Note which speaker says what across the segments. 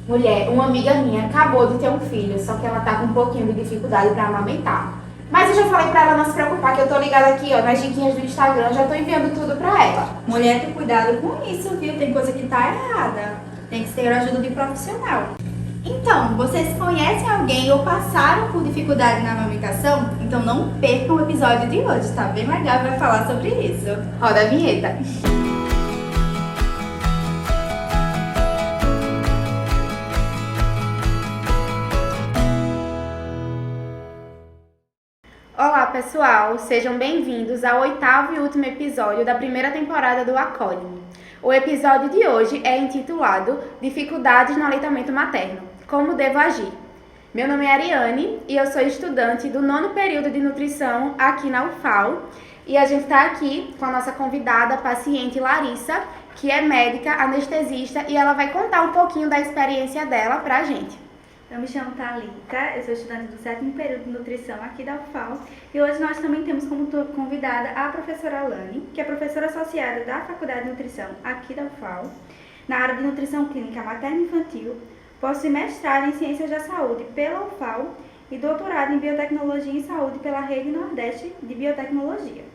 Speaker 1: Mulher, uma amiga minha acabou de ter um filho, só que ela tá com um pouquinho de dificuldade pra amamentar. Mas eu já falei pra ela não se preocupar, que eu tô ligada aqui, ó, nas diquinhas do Instagram, já tô enviando tudo pra ela.
Speaker 2: Mulher, tem cuidado com isso, viu? Tem coisa que tá errada. Tem que ter ajuda de profissional. Então, vocês conhecem alguém ou passaram por dificuldade na amamentação? Então não percam o episódio de hoje, tá bem legal, vai falar sobre isso.
Speaker 1: Roda a vinheta. Olá pessoal, sejam bem-vindos ao 8º e último episódio da primeira temporada do Acolhe-me. O episódio de hoje é intitulado Dificuldades no aleitamento materno, como devo agir? Meu nome é Ariane e eu sou estudante do 9º período de nutrição aqui na UFAL e a gente está aqui com a nossa convidada, paciente Larissa, que é médica, anestesista e ela vai contar um pouquinho da experiência dela pra gente.
Speaker 2: Eu me chamo Thalita, eu sou estudante do 7º período de nutrição aqui da UFAL e hoje nós também temos como convidada a professora Alane, que é professora associada da Faculdade de Nutrição aqui da UFAL, na área de nutrição clínica materna e infantil, possui mestrado em Ciências da Saúde pela UFAL e doutorado em Biotecnologia e Saúde pela Rede Nordeste de Biotecnologia.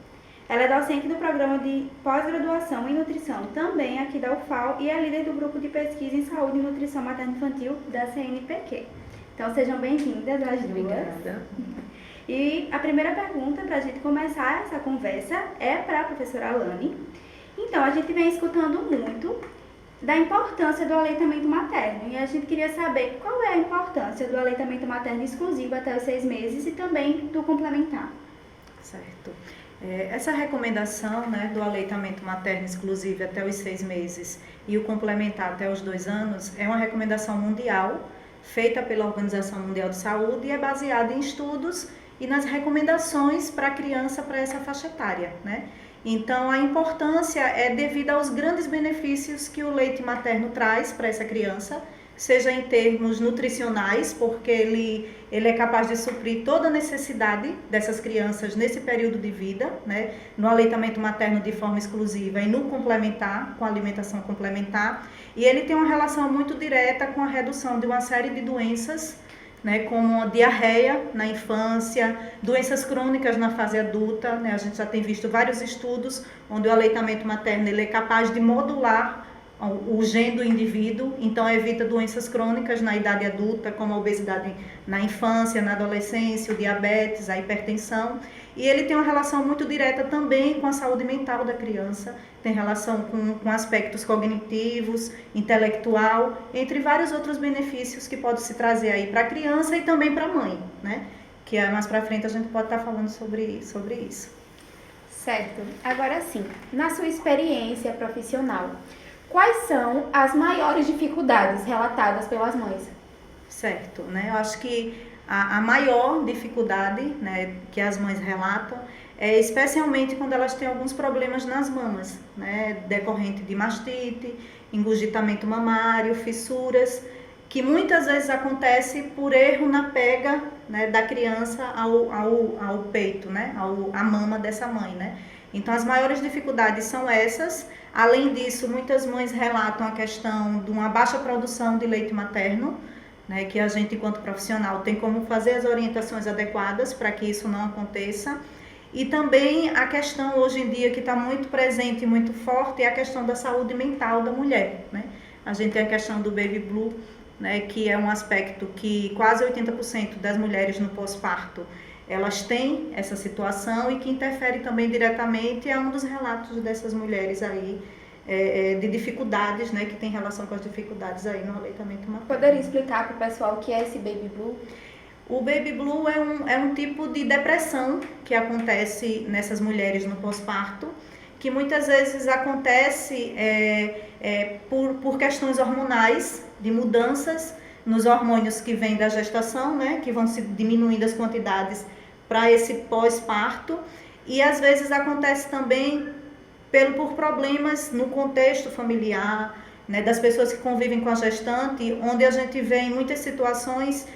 Speaker 2: Ela é docente do programa de pós-graduação em nutrição também aqui da UFAL e é líder do grupo de pesquisa em saúde e nutrição materno-infantil da CNPq. Então sejam bem-vindas as duas.
Speaker 1: Obrigada.
Speaker 2: E a primeira pergunta para a gente começar essa conversa é para a professora Alane. Então, a gente vem escutando muito da importância do aleitamento materno e a gente queria saber qual é a importância do aleitamento materno exclusivo até os 6 meses e também do complementar.
Speaker 3: Certo. Essa recomendação, né, do aleitamento materno exclusivo até os 6 meses e o complementar até os 2 anos é uma recomendação mundial feita pela Organização Mundial de Saúde e é baseada em estudos e nas recomendações para a criança para essa faixa etária, né? Então, a importância é devido aos grandes benefícios que o leite materno traz para essa criança, seja em termos nutricionais, porque ele é capaz de suprir toda a necessidade dessas crianças nesse período de vida, né? No aleitamento materno de forma exclusiva e no complementar, com a alimentação complementar. E ele tem uma relação muito direta com a redução de uma série de doenças, né, como a diarreia na infância, doenças crônicas na fase adulta, né? A gente já tem visto vários estudos onde o aleitamento materno ele é capaz de modular o gene do indivíduo, então evita doenças crônicas na idade adulta, como a obesidade na infância, na adolescência, o diabetes, a hipertensão. E ele tem uma relação muito direta também com a saúde mental da criança, tem relação com aspectos cognitivos, intelectual, entre vários outros benefícios que podem se trazer aí para a criança e também para a mãe, né? Que mais para frente a gente pode estar falando sobre isso.
Speaker 1: Certo. Agora sim, na sua experiência profissional, quais são as maiores dificuldades relatadas pelas mães?
Speaker 3: Certo, né? Eu acho que a maior dificuldade, né, que as mães relatam é especialmente quando elas têm alguns problemas nas mamas, né, decorrente de mastite, engurgitamento mamário, fissuras, que muitas vezes acontece por erro na pega, né, da criança ao peito, né, à mama dessa mãe, né? Então, as maiores dificuldades são essas. Além disso, muitas mães relatam a questão de uma baixa produção de leite materno, né, que a gente, enquanto profissional, tem como fazer as orientações adequadas para que isso não aconteça. E também a questão, hoje em dia, que está muito presente e muito forte, é a questão da saúde mental da mulher, né? A gente tem a questão do baby blue, né, que é um aspecto que quase 80% das mulheres no pós-parto elas têm essa situação e que interfere também diretamente a um dos relatos dessas mulheres aí, de dificuldades, né, que tem relação com as dificuldades aí no aleitamento materno.
Speaker 1: Poderia explicar para o pessoal o que é esse baby blue?
Speaker 3: O baby blue é um tipo de depressão que acontece nessas mulheres no pós-parto, que muitas vezes acontece por questões hormonais, de mudanças nos hormônios que vêm da gestação, né, que vão se diminuindo as quantidades para esse pós-parto, e às vezes acontece também por problemas no contexto familiar, né, das pessoas que convivem com a gestante, onde a gente vê em muitas situações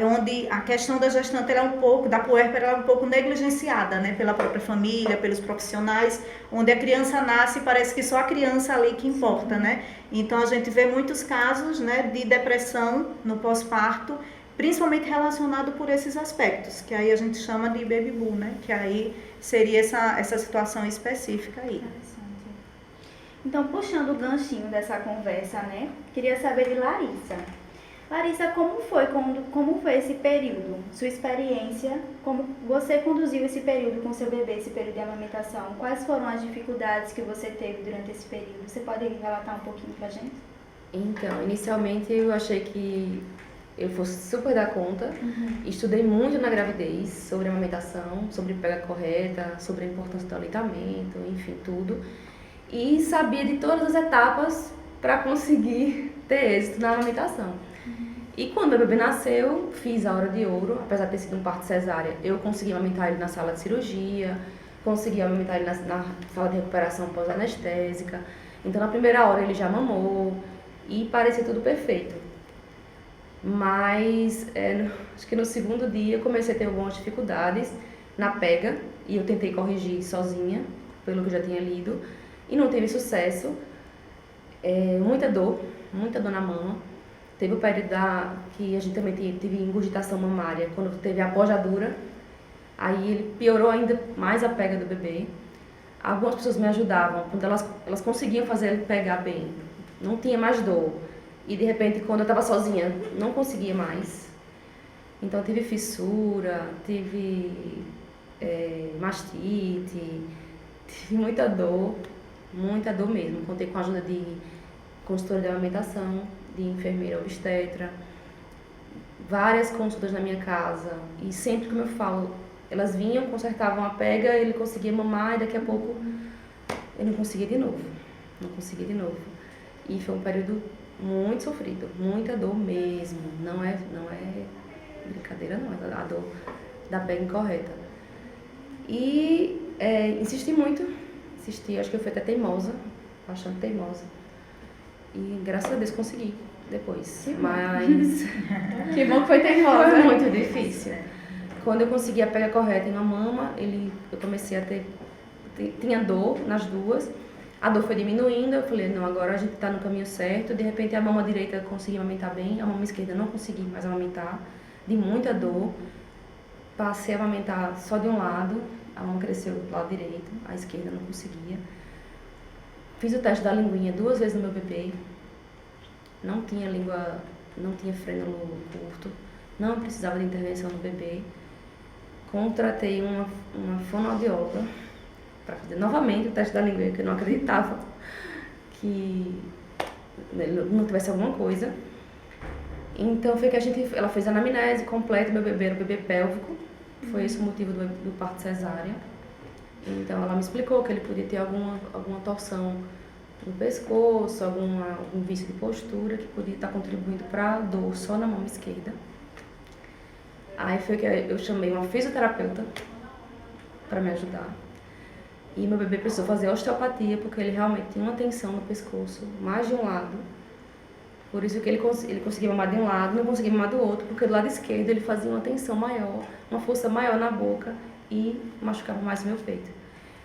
Speaker 3: onde a questão da gestante ela é um pouco, da puérpera, ela é um pouco negligenciada, né, pela própria família, pelos profissionais, onde a criança nasce e parece que só a criança ali que importa, né? Então a gente vê muitos casos, né, de depressão no pós-parto, principalmente relacionado por esses aspectos, que aí a gente chama de baby boom, né? Que aí seria essa situação específica aí.
Speaker 2: Interessante. Então, puxando o ganchinho dessa conversa, né? Queria saber de Larissa. Larissa, como foi esse período? Sua experiência, como você conduziu esse período com seu bebê, esse período de amamentação? Quais foram as dificuldades que você teve durante esse período? Você pode relatar um pouquinho pra gente?
Speaker 4: Então, inicialmente eu achei que eu fosse super dar conta. Estudei muito na gravidez sobre amamentação, sobre pega correta, sobre a importância do aleitamento, enfim, tudo. E sabia de todas as etapas para conseguir ter êxito na amamentação. E quando meu bebê nasceu, fiz a hora de ouro, apesar de ter sido um parto cesárea, eu consegui amamentar ele na sala de cirurgia, consegui amamentar ele na sala de recuperação pós-anestésica. Então, na primeira hora ele já mamou e parecia tudo perfeito. Mas, acho que no segundo dia eu comecei a ter algumas dificuldades na pega e eu tentei corrigir sozinha, pelo que eu já tinha lido, e não teve sucesso. Muita dor na mama. Teve o período que a gente também teve ingurgitação mamária, quando teve a pojadura. Aí ele piorou ainda mais a pega do bebê. Algumas pessoas me ajudavam, quando elas conseguiam fazer ele pegar bem. Não tinha mais dor. E de repente, quando eu estava sozinha, não conseguia mais. Então tive fissura, tive mastite, tive muita dor mesmo. Contei com a ajuda de consultora de amamentação, de enfermeira obstetra, várias consultas na minha casa. E sempre, como eu falo, elas vinham, consertavam a pega, ele conseguia mamar e daqui a pouco eu não conseguia de novo. E foi um período muito sofrido, muita dor mesmo. Não é brincadeira não, é a dor da pega incorreta. E insisti muito, acho que eu fui até teimosa, bastante teimosa. E graças a Deus consegui depois. Mas
Speaker 1: Que bom que foi teimosa.
Speaker 4: foi muito difícil. Quando eu consegui a pega correta em uma mama, eu comecei a tinha dor nas duas. A dor foi diminuindo, eu falei, não, agora a gente está no caminho certo. De repente a mama direita eu consegui amamentar bem, a mama esquerda não consegui mais amamentar, de muita dor. Passei a amamentar só de um lado, a mama cresceu do lado direito, a esquerda não conseguia. Fiz o teste da linguinha 2 vezes no meu bebê, não tinha frênulo curto, não precisava de intervenção no bebê. Contratei uma fonoaudióloga para fazer novamente o teste da língua, que eu não acreditava que não tivesse alguma coisa. Então foi que ela fez a anamnese completa, meu bebê era um bebê pélvico, foi esse o motivo do parto cesárea. Então ela me explicou que ele podia ter alguma torção no pescoço, algum vício de postura que podia estar contribuindo para a dor só na mão esquerda. Aí foi que eu chamei uma fisioterapeuta para me ajudar. E meu bebê precisou fazer osteopatia porque ele realmente tinha uma tensão no pescoço, mais de um lado. Por isso que ele conseguia mamar de um lado, não conseguia mamar do outro, porque do lado esquerdo ele fazia uma tensão maior, uma força maior na boca e machucava mais o meu peito.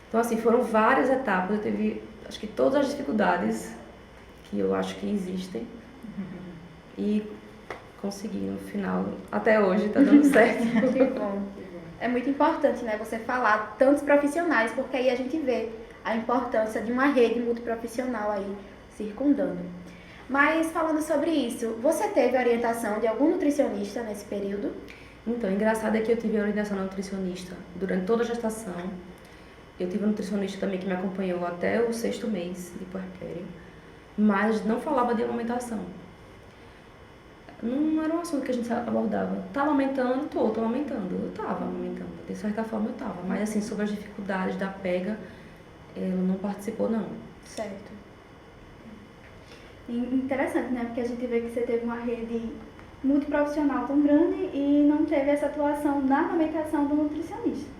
Speaker 4: Então, assim, foram várias etapas. Eu tive, acho que todas as dificuldades que eu acho que existem. E consegui no final. Até hoje tá dando certo.
Speaker 1: Que bom. É muito importante, né, você falar tantos profissionais, porque aí a gente vê a importância de uma rede multiprofissional aí circundando. Mas falando sobre isso, você teve orientação de algum nutricionista nesse período?
Speaker 4: Então, engraçado é que eu tive a orientação da nutricionista durante toda a gestação. Eu tive um nutricionista também que me acompanhou até o 6º mês de puerpério, mas não falava de amamentação. Não era um assunto que a gente abordava. Tá amamentando? Tô amamentando. Eu tava amamentando. De certa forma eu tava. Mas assim, sobre as dificuldades da pega, ela não participou, não.
Speaker 1: Certo.
Speaker 2: Interessante, né? Porque a gente vê que você teve uma rede multiprofissional tão grande e não teve essa atuação na amamentação do nutricionista.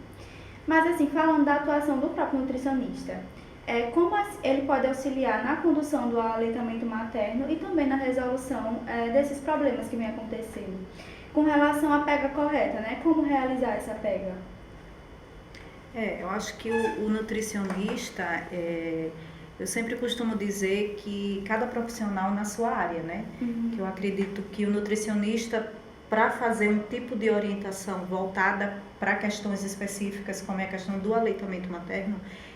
Speaker 2: Mas assim, falando da atuação do próprio nutricionista, Como ele pode auxiliar na condução do aleitamento materno e também na resolução desses problemas que vem acontecendo. Com relação à pega correta, né? Como realizar essa pega?
Speaker 3: Eu acho que o nutricionista, eu sempre costumo dizer que cada profissional na sua área, né? Que eu acredito que o nutricionista, para fazer um tipo de orientação voltada para questões específicas, como é a questão do aleitamento materno,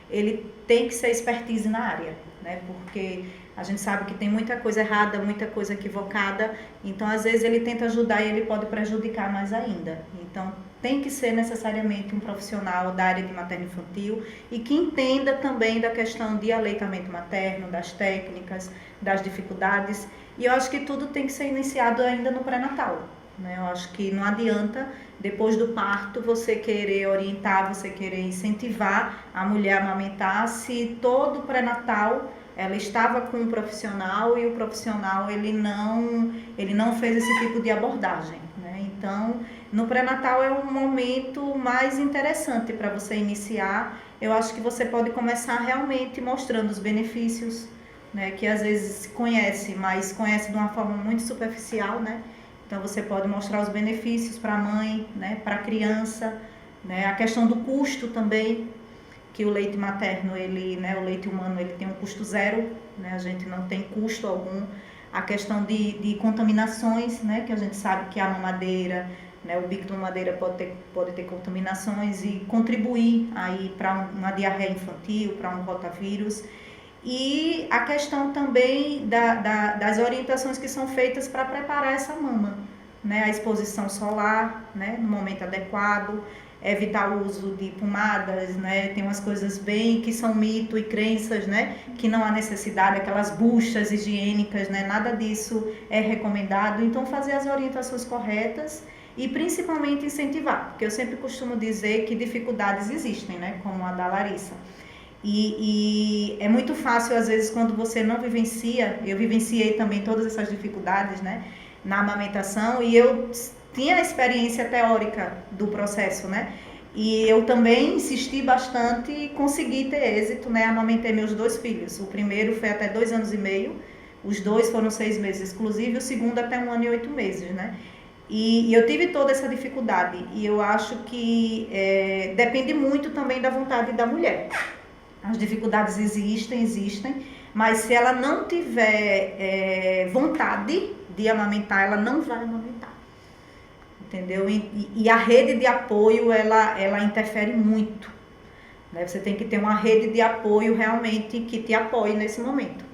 Speaker 3: ele tem que ser expertise na área, né? Porque a gente sabe que tem muita coisa errada, muita coisa equivocada, então às vezes ele tenta ajudar e ele pode prejudicar mais ainda. Então tem que ser necessariamente um profissional da área de materno-infantil e que entenda também da questão de aleitamento materno, das técnicas, das dificuldades. E eu acho que tudo tem que ser iniciado ainda no pré-natal, né? Eu acho que não adianta, depois do parto, você querer orientar, você querer incentivar a mulher a amamentar, se todo pré-natal ela estava com um profissional e o profissional ele não fez esse tipo de abordagem, né? Então, no pré-natal é um momento mais interessante para você iniciar. Eu acho que você pode começar realmente mostrando os benefícios, né? Que às vezes se conhece, mas conhece de uma forma muito superficial, né? Então você pode mostrar os benefícios para a mãe, né? Para a criança, né? A questão do custo também, que o leite materno, o leite humano, ele tem um custo zero, né? A gente não tem custo algum. A questão de contaminações, né? Que a gente sabe que a mamadeira, né? O bico de mamadeira pode ter contaminações e contribuir aí para uma diarreia infantil, para um rotavírus. E a questão também das orientações que são feitas para preparar essa mama, né? A exposição solar, né? No momento adequado, evitar o uso de pomadas, né? Tem umas coisas bem que são mito e crenças, né? Que não há necessidade, aquelas buchas higiênicas, né? Nada disso é recomendado. Então fazer as orientações corretas e principalmente incentivar, porque eu sempre costumo dizer que dificuldades existem, né? Como a da Larissa. E é muito fácil, às vezes, quando você não vivencia, eu vivenciei também todas essas dificuldades, né? Na amamentação, e eu tinha a experiência teórica do processo, né? E eu também insisti bastante e consegui ter êxito, né? Amamentei meus 2 filhos. O primeiro foi até 2 anos e meio, os 2 foram 6 meses exclusivo, e o segundo até 1 ano e 8 meses, né? E eu tive toda essa dificuldade, e eu acho que depende muito também da vontade da mulher. As dificuldades existem, mas se ela não tiver vontade de amamentar, ela não vai amamentar. Entendeu? E a rede de apoio, ela interfere muito, né? Você tem que ter uma rede de apoio realmente que te apoie nesse momento.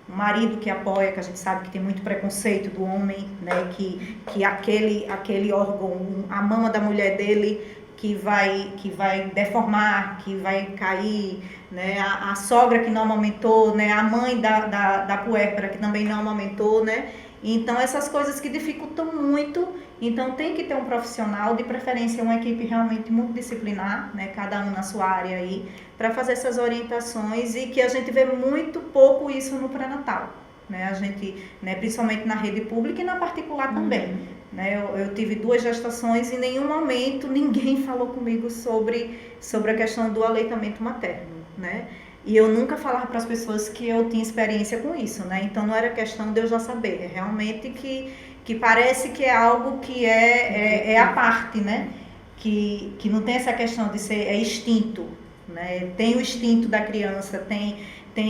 Speaker 3: Um marido que apoia, que a gente sabe que tem muito preconceito do homem, né? Que aquele órgão, a mama da mulher dele, que vai deformar, que vai cair, né? A sogra que não amamentou, né? A mãe da puérpera que também não amamentou, né? Então, essas coisas que dificultam muito. Então, tem que ter um profissional, de preferência uma equipe realmente multidisciplinar, né? Cada um na sua área aí, para fazer essas orientações, e que a gente vê muito pouco isso no pré-natal, né? A gente, né, principalmente na rede pública e na particular também. Né? Eu tive 2 gestações e em nenhum momento ninguém falou comigo sobre a questão do aleitamento materno, né? E eu nunca falava para as pessoas que eu tinha experiência com isso, né? Então não era questão de eu já saber, é realmente que parece que é algo que é a parte, né? Que não tem essa questão de ser instinto, né? Tem o instinto da criança,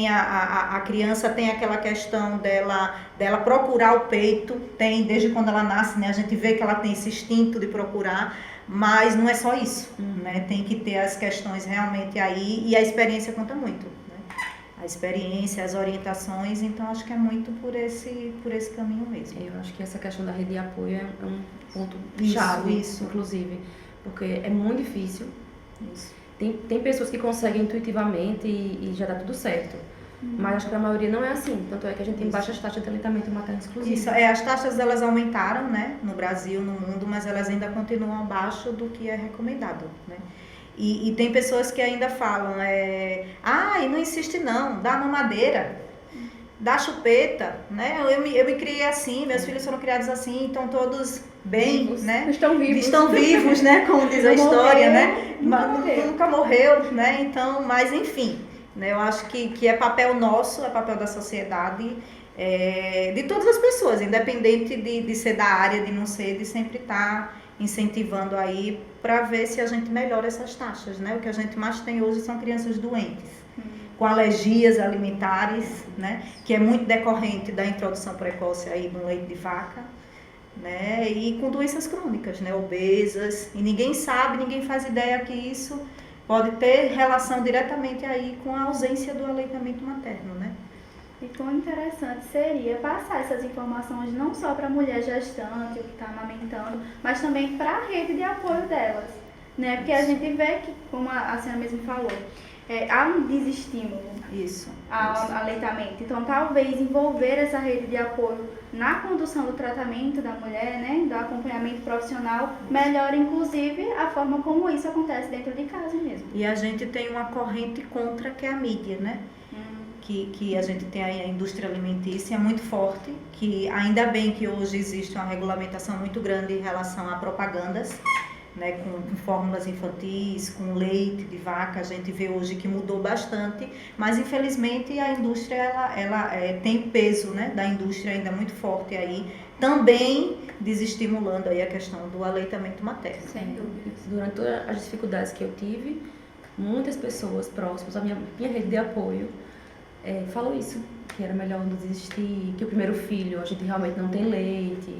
Speaker 3: a criança tem aquela questão dela procurar o peito, tem desde quando ela nasce, né? A gente vê que ela tem esse instinto de procurar, mas não é só isso, né? Tem que ter as questões realmente aí, e a experiência conta muito, né? A experiência, as orientações, então acho que é muito por esse caminho mesmo.
Speaker 4: Eu acho que essa questão da rede de apoio é um ponto chave,
Speaker 3: isso.
Speaker 4: Inclusive, porque é muito difícil.
Speaker 3: Isso.
Speaker 4: Tem pessoas que conseguem intuitivamente e já dá tudo certo. Mas acho que a maioria não é assim. Tanto é que a gente tem baixas taxas de aleitamento materno exclusivo.
Speaker 3: Isso, as taxas elas aumentaram, né, no Brasil, no mundo, mas elas ainda continuam abaixo do que é recomendado, né? E tem pessoas que ainda falam, não insiste não, dá mamadeira, dá chupeta, né? Eu me criei assim, meus filhos foram criados assim, então todos bem,
Speaker 1: vivos,
Speaker 3: né?
Speaker 1: Estão
Speaker 3: vivos, né? Como diz a história,
Speaker 1: morreu,
Speaker 3: né?
Speaker 1: nunca morreu.
Speaker 3: Nunca morreu, né? Então, mas enfim. né? Eu acho que é papel nosso, é papel da sociedade, de todas as pessoas, independente de ser da área, de não ser, de sempre estar incentivando aí para ver se a gente melhora essas taxas, né? O que a gente mais tem hoje são crianças doentes, com alergias alimentares, né? Que é muito decorrente da introdução precoce aí no leite de vaca, né? E com doenças crônicas, né? Obesas, e ninguém sabe, ninguém faz ideia que isso pode ter relação diretamente aí com a ausência do aleitamento materno, né?
Speaker 2: E quão interessante seria passar essas informações não só para a mulher gestante, o que está amamentando, mas também para a rede de apoio delas, né? Porque a gente vê que, como a senhora mesmo falou, há um desestímulo ao aleitamento. Então, talvez envolver essa rede de apoio na condução do tratamento da mulher, né, do acompanhamento profissional, melhora inclusive a forma como isso acontece dentro de casa mesmo.
Speaker 3: E a gente tem uma corrente contra que é a mídia, né? Que a gente tem aí a indústria alimentícia muito forte, que ainda bem que hoje existe uma regulamentação muito grande em relação a propagandas, né, com fórmulas infantis, com leite de vaca. A gente vê hoje que mudou bastante, mas infelizmente a indústria ela tem peso, né, da indústria ainda muito forte aí, também desestimulando aí a questão do aleitamento materno.
Speaker 4: Sem dúvida. Durante todas as dificuldades que eu tive, muitas pessoas próximas, a minha rede de apoio, falou isso, que era melhor não desistir, que o primeiro filho a gente realmente não tem leite,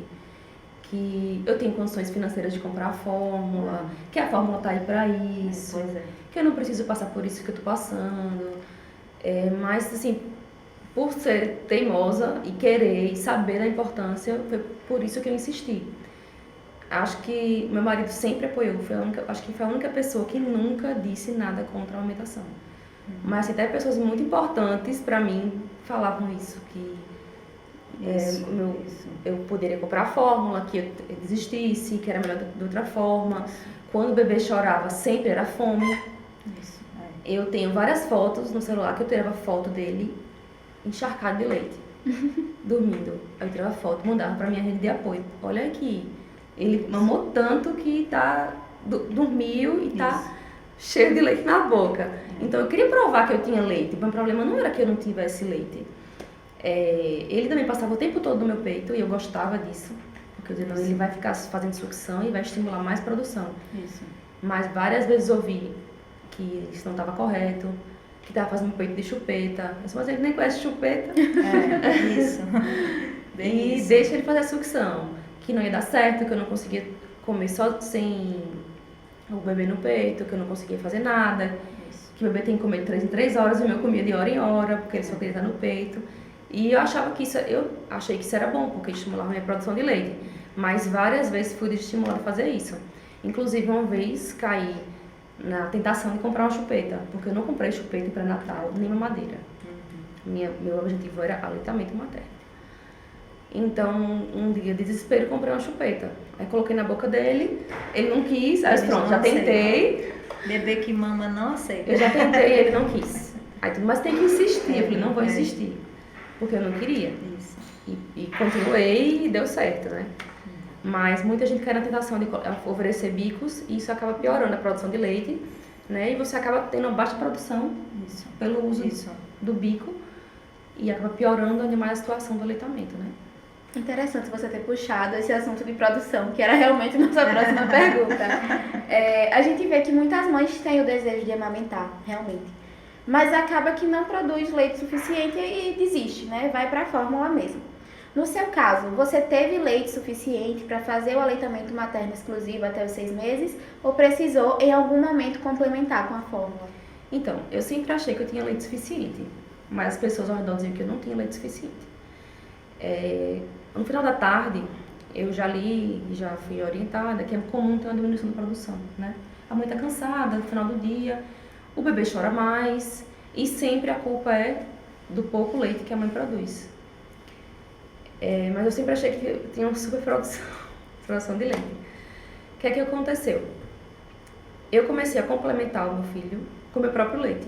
Speaker 4: que eu tenho condições financeiras de comprar a fórmula, que a fórmula está aí para isso, que eu não preciso passar por isso que eu estou passando. Mas, assim, por ser teimosa e querer e saber da importância, foi por isso que eu insisti. Acho que meu marido sempre apoiou, acho que foi a única pessoa que nunca disse nada contra a amamentação. Mas até pessoas muito importantes para mim falavam isso, que eu poderia comprar a fórmula, que eu desistisse, que era melhor de outra forma. Quando o bebê chorava, sempre era fome. Eu tenho várias fotos no celular que eu tirava foto dele encharcado de leite, dormindo. Aí eu tirava foto, mandava para minha rede de apoio. Olha aqui, ele mamou tanto que dormiu e tá cheio de leite na boca. Então eu queria provar que eu tinha leite. O meu problema não era que eu não tivesse leite. Ele também passava o tempo todo no meu peito e eu gostava disso. Porque ele vai ficar fazendo sucção e vai estimular mais produção.
Speaker 3: Isso.
Speaker 4: Mas várias vezes ouvi que isso não estava correto, que estava fazendo peito de chupeta. Eu disse, mas ele nem conhece chupeta.
Speaker 3: Isso.
Speaker 4: E deixa ele fazer a sucção. Que não ia dar certo, que eu não conseguia comer só sem o bebê no peito, que eu não conseguia fazer nada, que o bebê tem que comer de 3 em 3 horas, e o meu comia de hora em hora, porque ele só queria estar no peito. E eu achei que isso era bom, porque estimulava a minha produção de leite. Mas várias vezes fui desestimulada a fazer isso. Inclusive, uma vez caí na tentação de comprar uma chupeta, porque eu não comprei chupeta em pré-natal, nem mamadeira. Meu objetivo era aleitamento materno. Então, um dia, desespero, comprei uma chupeta. Aí coloquei na boca dele, ele não quis, aí pronto, já tentei.
Speaker 3: Bebê que mama não aceita.
Speaker 4: Eu já tentei e ele não quis. Aí tudo, mas tem que insistir. Eu falei, não vou insistir, porque eu não queria.
Speaker 3: Isso.
Speaker 4: E continuei e deu certo, né? Mas muita gente cai na tentação de oferecer bicos e isso acaba piorando a produção de leite, né? E você acaba tendo uma baixa produção pelo uso do bico e acaba piorando ainda mais a situação do aleitamento, né?
Speaker 1: Interessante você ter puxado esse assunto de produção, que era realmente nossa próxima pergunta. A gente vê que muitas mães têm o desejo de amamentar, realmente. Mas acaba que não produz leite suficiente e desiste, né? Vai para a fórmula mesmo. No seu caso, você teve leite suficiente para fazer o aleitamento materno exclusivo até os 6 meses ou precisou em algum momento complementar com a fórmula?
Speaker 4: Então, eu sempre achei que eu tinha leite suficiente, mas as pessoas ao redor diziam que eu não tinha leite suficiente. No final da tarde, eu já li e já fui orientada que é comum ter uma diminuição da produção, né? A mãe está cansada no final do dia, o bebê chora mais e sempre a culpa é do pouco leite que a mãe produz. Mas eu sempre achei que eu tinha uma superprodução de leite. O que é que aconteceu? Eu comecei a complementar o meu filho com o meu próprio leite.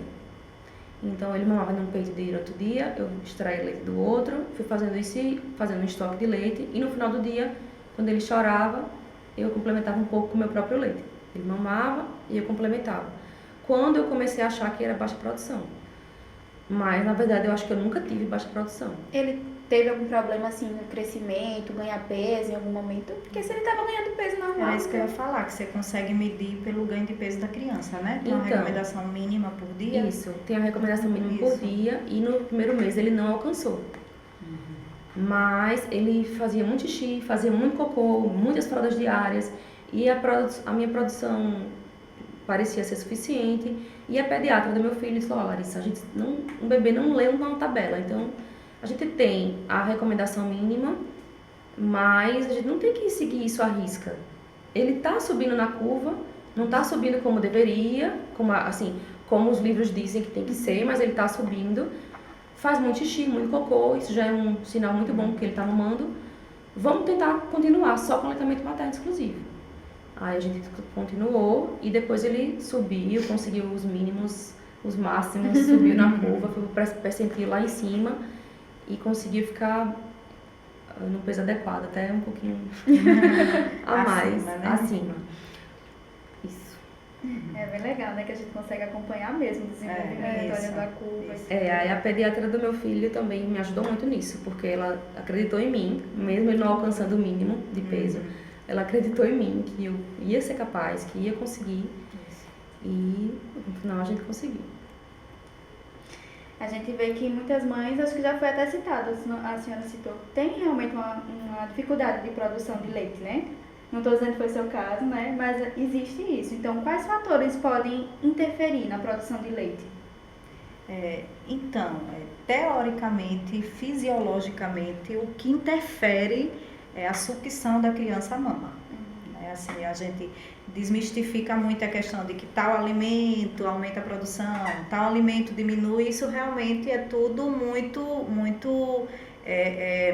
Speaker 4: Então, ele mamava num peito durante o dia, eu extraía leite do outro, fui fazendo isso, fazendo um estoque de leite, e no final do dia, quando ele chorava, eu complementava um pouco com o meu próprio leite. Ele mamava e eu complementava. Quando eu comecei a achar que era baixa produção. Mas, na verdade, eu acho que eu nunca tive baixa produção.
Speaker 1: Ele teve algum problema assim no crescimento, ganhar peso em algum momento? Porque se ele tava ganhando peso normal.
Speaker 3: Era isso que eu ia falar, que você consegue medir pelo ganho de peso da criança, né? Tem uma
Speaker 4: Então,
Speaker 3: recomendação mínima por dia.
Speaker 4: Isso, tem a recomendação mínima por
Speaker 3: Isso.
Speaker 4: dia e no primeiro mês ele não alcançou. Mas ele fazia muito xixi, fazia muito cocô, muitas fraldas diárias e a minha produção parecia ser suficiente. E a pediatra do meu filho disse: ó, Larissa, um bebê não lê uma tabela, então a gente tem a recomendação mínima, mas a gente não tem que seguir isso à risca. Ele tá subindo na curva, não tá subindo como deveria, como os livros dizem que tem que ser, mas ele tá subindo. Faz muito xixi, muito cocô, isso já é um sinal muito bom porque ele tá mamando. Vamos tentar continuar só com aleitamento materno exclusivo. Aí a gente continuou e depois ele subiu, conseguiu os mínimos, os máximos, subiu na curva, foi pro percentil lá em cima e conseguiu ficar no peso adequado, até um pouquinho a mais,
Speaker 3: Acima, né?
Speaker 4: acima. Isso.
Speaker 2: É bem legal, né? Que a gente consegue acompanhar mesmo o desenvolvimento,
Speaker 3: isso,
Speaker 2: olhando a curva.
Speaker 3: isso.
Speaker 4: Aí a pediatra do meu filho também me ajudou muito nisso, porque ela acreditou em mim, mesmo ele não alcançando o mínimo de peso. Ela acreditou em mim, que eu ia ser capaz, que ia conseguir. E no final a gente conseguiu.
Speaker 2: A gente vê que muitas mães, acho que já foi até citado, a senhora citou, tem realmente uma dificuldade de produção de leite, né? Não estou dizendo que foi seu caso, né? Mas existe isso. Então, quais fatores podem interferir na produção de leite?
Speaker 3: Teoricamente, fisiologicamente, o que interfere é a sucção da criança à mama. Assim, a gente desmistifica muito a questão de que tal alimento aumenta a produção, tal alimento diminui. Isso realmente é tudo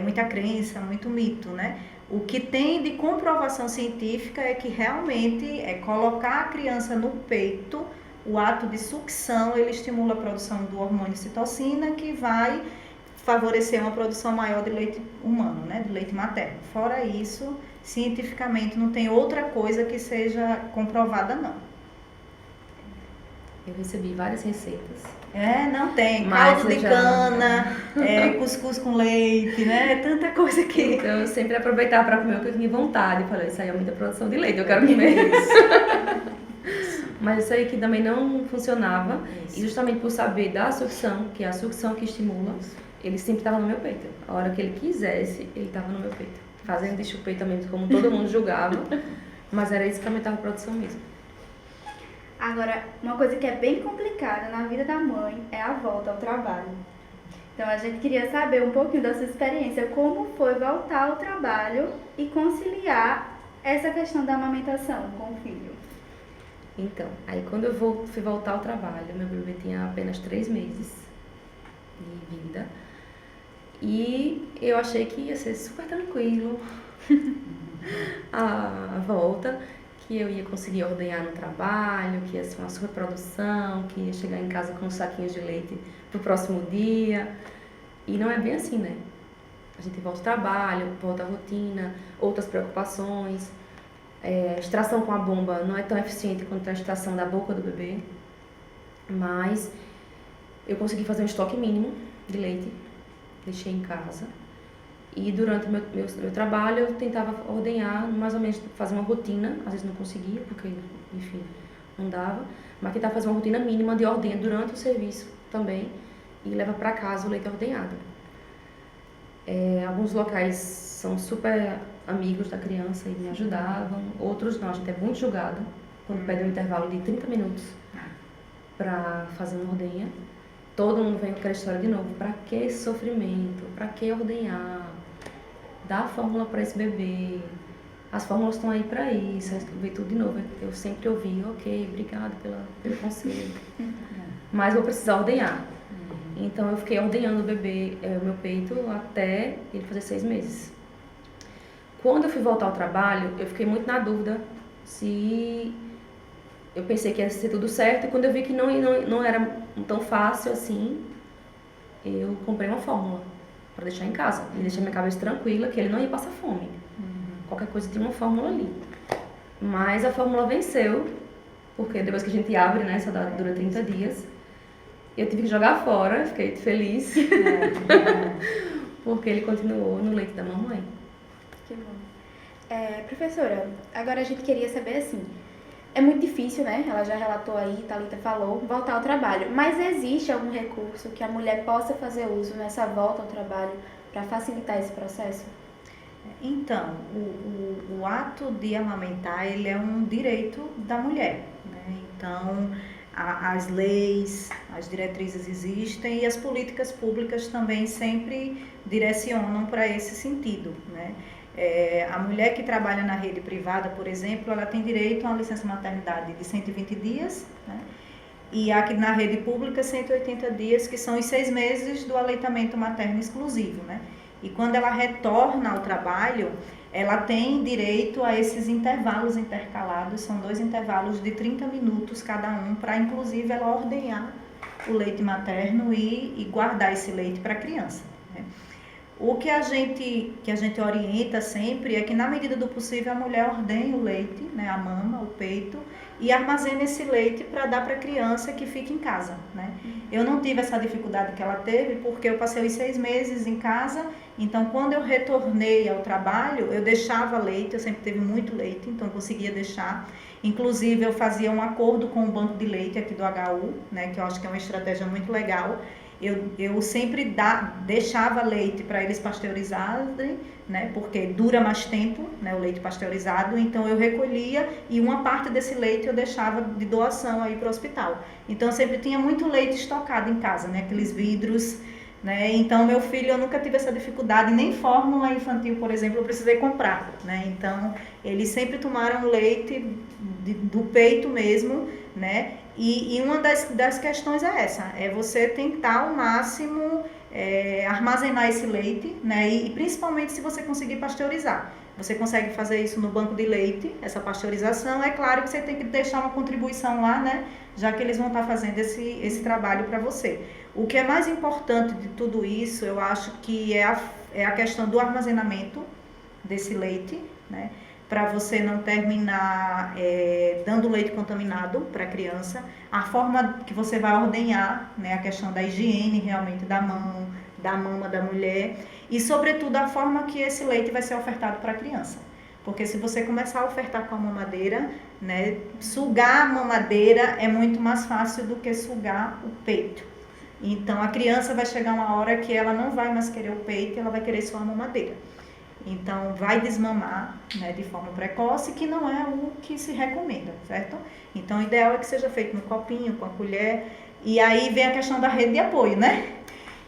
Speaker 3: muita crença, muito mito, né? O que tem de comprovação científica é que realmente colocar a criança no peito, o ato de sucção, ele estimula a produção do hormônio citocina, que vai favorecer uma produção maior de leite humano, né, de leite materno. Fora isso, cientificamente não tem outra coisa que seja comprovada, não.
Speaker 4: Eu recebi várias receitas.
Speaker 3: Não tem.
Speaker 4: Mas
Speaker 3: Caldo de
Speaker 4: já-
Speaker 3: cana, cuscuz com leite, né? Tanta coisa que...
Speaker 4: Então eu sempre aproveitava para comer o que eu tinha vontade. Eu falei, isso aí é muita produção de leite, eu quero comer. Mas isso aí que também não funcionava.
Speaker 3: Isso.
Speaker 4: E justamente por saber da sucção, que é a sucção que estimula, ele sempre estava no meu peito. A hora que ele quisesse, ele estava no meu peito. Fazendo de chupeta mesmo, como todo mundo julgava. Mas era isso que aumentava a produção mesmo.
Speaker 2: Agora, uma coisa que é bem complicada na vida da mãe é a volta ao trabalho. Então, a gente queria saber um pouquinho da sua experiência, como foi voltar ao trabalho e conciliar essa questão da amamentação com o filho.
Speaker 4: Então, aí quando eu fui voltar ao trabalho, meu bebê tinha apenas 3 meses de vida. E eu achei que ia ser super tranquilo a volta, que eu ia conseguir ordenhar no trabalho, que ia ser uma super produção, que ia chegar em casa com saquinhos de leite pro próximo dia. E não é bem assim, né? A gente volta ao trabalho, volta à rotina, outras preocupações. A extração com a bomba não é tão eficiente quanto a extração da boca do bebê, mas eu consegui fazer um estoque mínimo de leite, deixei em casa. E durante o meu trabalho eu tentava ordenhar, mais ou menos fazer uma rotina, às vezes não conseguia, porque, enfim, não dava, mas tentava fazer uma rotina mínima de ordenha durante o serviço também e levar para casa o leite ordenhado. Alguns locais são super amigos da criança e me ajudavam, outros não, a gente é muito julgada quando pede um intervalo de 30 minutos para fazer uma ordenha. Todo mundo vem com aquela história de novo, para que sofrimento, para que ordenhar? Dá a fórmula para esse bebê, as fórmulas estão aí para isso, aí ver tudo de novo. Eu sempre ouvi, ok, obrigada pelo conselho, mas vou precisar ordenhar. Então eu fiquei ordenhando o bebê, o meu peito, até ele fazer 6 meses. Quando eu fui voltar ao trabalho, eu fiquei muito na dúvida se... Eu pensei que ia ser tudo certo, e quando eu vi que não era tão fácil assim, eu comprei uma fórmula para deixar em casa. E deixei minha cabeça tranquila que ele não ia passar fome. Qualquer coisa tinha uma fórmula ali. Mas a fórmula venceu, porque depois que a gente abre, né, só dura 30 dias. Eu tive que jogar fora, fiquei feliz, porque ele continuou no leite da mamãe.
Speaker 1: Que bom. Professora, agora a gente queria saber assim, é muito difícil, né? Ela já relatou aí, Thalita falou, voltar ao trabalho. Mas existe algum recurso que a mulher possa fazer uso nessa volta ao trabalho para facilitar esse processo?
Speaker 3: Então, o ato de amamentar, ele é um direito da mulher, né? Então, as leis, as diretrizes existem e as políticas públicas também sempre direcionam para esse sentido, né? A mulher que trabalha na rede privada, por exemplo, ela tem direito a uma licença maternidade de 120 dias, né? E aqui na rede pública 180 dias, que são os 6 meses do aleitamento materno exclusivo, né? E quando ela retorna ao trabalho, ela tem direito a esses intervalos intercalados, são 2 intervalos de 30 minutos cada um, para inclusive ela ordenhar o leite materno e guardar esse leite para a criança, né? O que a gente orienta sempre é que, na medida do possível, a mulher ordenhe o leite, né, a mama, o peito, e armazene esse leite para dar para a criança que fica em casa, né? Eu não tive essa dificuldade que ela teve, porque eu passei os 6 meses em casa, então quando eu retornei ao trabalho, eu deixava leite, eu sempre teve muito leite, então eu conseguia deixar. Inclusive, eu fazia um acordo com o banco de leite aqui do HU, né, que eu acho que é uma estratégia muito legal. Eu sempre deixava leite para eles pasteurizarem, né, porque dura mais tempo, né, o leite pasteurizado, então eu recolhia e uma parte desse leite eu deixava de doação aí para o hospital. Então eu sempre tinha muito leite estocado em casa, né, aqueles vidros, né, então meu filho, eu nunca tive essa dificuldade, nem fórmula infantil, por exemplo, eu precisei comprar, né, então eles sempre tomaram leite do peito mesmo, né. E uma das questões é essa, é você tentar ao máximo armazenar esse leite, né? E principalmente se você conseguir pasteurizar. Você consegue fazer isso no banco de leite, essa pasteurização. É claro que você tem que deixar uma contribuição lá, né? Já que eles vão estar fazendo esse trabalho para você. O que é mais importante de tudo isso, eu acho que é a questão do armazenamento desse leite, né? Para você não terminar dando leite contaminado para a criança, a forma que você vai ordenhar, né, a questão da higiene realmente da mão, da mama da mulher e, sobretudo, a forma que esse leite vai ser ofertado para a criança. Porque se você começar a ofertar com a mamadeira, né, sugar a mamadeira é muito mais fácil do que sugar o peito. Então, a criança vai chegar uma hora que ela não vai mais querer o peito, ela vai querer só a mamadeira. Então, vai desmamar, né, de forma precoce, que não é o que se recomenda, certo? Então, o ideal é que seja feito no copinho, com a colher. E aí vem a questão da rede de apoio, né?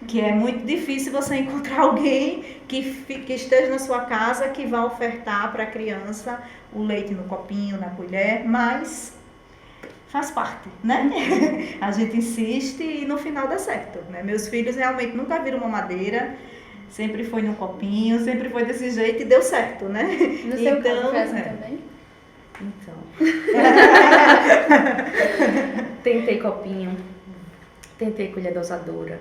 Speaker 3: Que é muito difícil você encontrar alguém que esteja na sua casa, que vá ofertar para a criança o leite no copinho, na colher, mas faz parte, né? A gente insiste e no final dá certo, né? Meus filhos realmente nunca viram mamadeira. Sempre foi no copinho, sempre foi desse jeito e deu certo, né?
Speaker 1: No seu caso foi assim também?
Speaker 4: Então. Tentei copinho, tentei colher dosadora.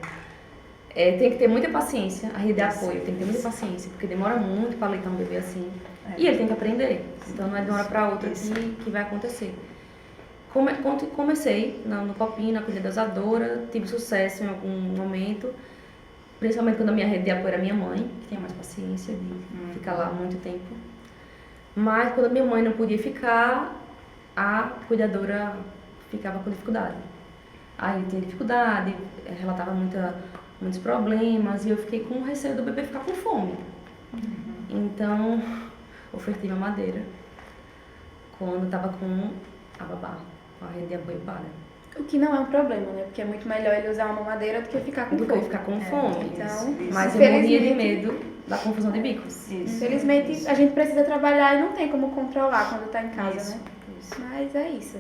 Speaker 4: Tem que ter muita paciência, a rede de apoio tem que ter muita paciência, porque demora muito para aleitar um bebê assim. E ele tem que aprender, então não é de uma hora para outra que vai acontecer. Comecei no copinho, na colher dosadora, tive sucesso em algum momento. Principalmente quando a minha rede de apoio era minha mãe, que tinha mais paciência de ficar lá muito tempo. Mas quando a minha mãe não podia ficar, a cuidadora ficava com dificuldade. Aí tinha dificuldade, relatava muitos problemas e eu fiquei com receio do bebê ficar com fome. Então, ofertei mamadeira quando estava com a babá, com a rede de apoio para.
Speaker 1: O que não é um problema, né? Porque é muito melhor ele usar uma mamadeira do que ficar com fome.
Speaker 4: Ficar com fome.
Speaker 1: Então,
Speaker 4: mas eu morria de medo da confusão de bicos.
Speaker 1: Infelizmente, a gente precisa trabalhar e não tem como controlar quando está em casa, né? Mas é isso.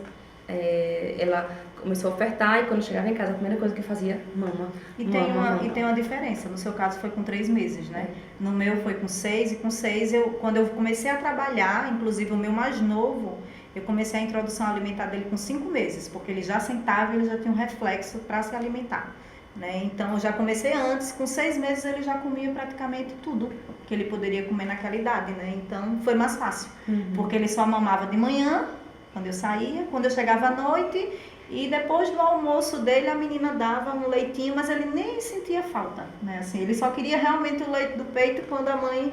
Speaker 4: Ela começou a ofertar e quando chegava em casa, a primeira coisa que eu fazia, mama.
Speaker 3: E tem uma diferença, no seu caso foi com 3 meses, né? No meu foi com 6 e com 6, quando eu comecei a trabalhar, inclusive o meu mais novo, eu comecei a introdução alimentar dele com 5 meses, porque ele já sentava e ele já tinha um reflexo para se alimentar, né? Então eu já comecei antes, com 6 meses ele já comia praticamente tudo que ele poderia comer naquela idade, né? Então foi mais fácil, porque ele só mamava de manhã, quando eu saía, quando eu chegava à noite, E depois do almoço dele, a menina dava um leitinho, mas ele nem sentia falta, né? Assim, ele só queria realmente o leite do peito quando a mãe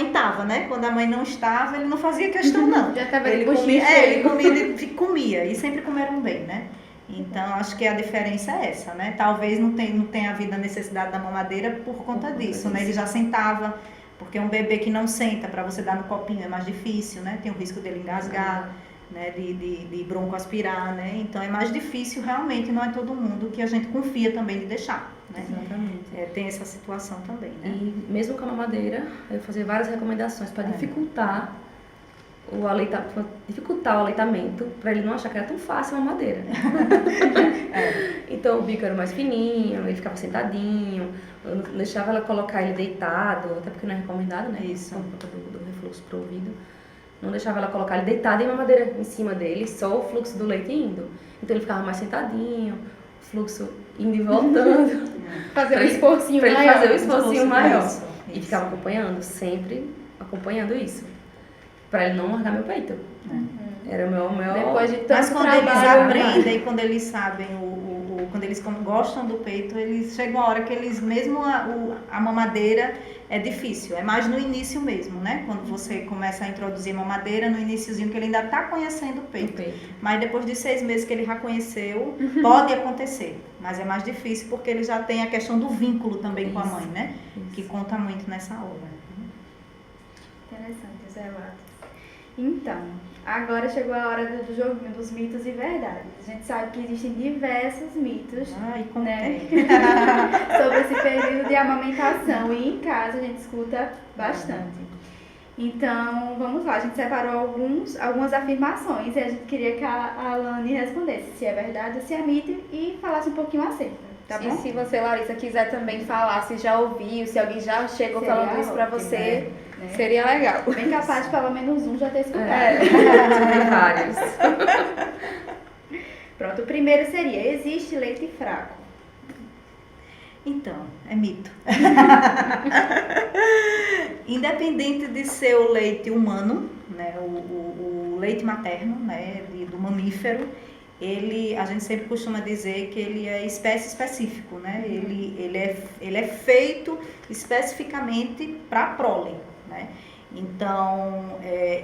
Speaker 3: estava, né? Quando a mãe não estava, ele não fazia questão, não.
Speaker 1: Já estava
Speaker 3: Ele
Speaker 1: de buchinho
Speaker 3: comia, ele
Speaker 1: cheio.
Speaker 3: comia, e sempre comeram bem, né? Então, acho que a diferença é essa, né? Talvez não tenha havido a necessidade da mamadeira por conta disso, né? Ele já sentava, porque um bebê que não senta para você dar no copinho é mais difícil, né? Tem o risco dele engasgar, né? De broncoaspirar, né? Então, é mais difícil realmente, não é todo mundo que a gente confia também de deixar, né?
Speaker 4: Exatamente.
Speaker 3: Tem essa situação também, né?
Speaker 4: E mesmo com a mamadeira, eu fazia várias recomendações para dificultar o aleitamento, para ele não achar que era tão fácil a mamadeira. Então o bico era mais fininho, ele ficava sentadinho, eu não deixava ela colocar ele deitado, até porque não é recomendado, né?
Speaker 3: Isso.
Speaker 4: Por conta do refluxo pro ouvido. Não deixava ela colocar ele deitado e a mamadeira em cima dele, só o fluxo do leite indo. Então ele ficava mais sentadinho, o fluxo indo e voltando.
Speaker 1: Fazer um esforcinho
Speaker 4: Pra ele
Speaker 1: maior.
Speaker 4: fazer um esforcinho maior.
Speaker 3: Isso.
Speaker 4: E ficava acompanhando, sempre acompanhando isso. Pra ele não largar meu peito. Era o meu
Speaker 1: Depois de tanto
Speaker 3: Mas quando eles
Speaker 1: trabalho,
Speaker 3: aprendem, quando eles sabem, quando eles gostam do peito, eles chegam a hora que eles, mesmo a mamadeira é difícil, é mais no início mesmo, né? Quando você começa a introduzir mamadeira, no iniciozinho que ele ainda está conhecendo o peito. Mas depois de 6 meses que ele já conheceu, pode acontecer. Mas é mais difícil porque ele já tem a questão do vínculo também com a mãe, né? Que conta muito nessa hora.
Speaker 2: Interessante os relatos. Então, agora chegou a hora do joguinho dos mitos e verdades. A gente sabe que existem diversos mitos,
Speaker 3: Ai, como
Speaker 2: né?
Speaker 3: tem.
Speaker 2: sobre esse período de amamentação e em casa a gente escuta bastante. Então, vamos lá, a gente separou algumas afirmações e a gente queria que a Alane respondesse se é verdade ou se é mito e falasse um pouquinho acerca, tá bom?
Speaker 1: E se você, Larissa, quiser também falar, se já ouviu, se alguém já chegou
Speaker 2: Seria
Speaker 1: falando isso pra
Speaker 2: ótimo,
Speaker 1: você,
Speaker 2: né?
Speaker 1: seria legal.
Speaker 2: Bem capaz de pelo menos um já ter escutado.
Speaker 4: Tem vários.
Speaker 2: Pronto, o primeiro seria, existe leite fraco?
Speaker 3: Então, é mito. Independente de ser o leite humano, né, o leite materno, né, do mamífero, a gente sempre costuma dizer que ele é espécie específico, né? Ele é feito especificamente para a prole, né? Então,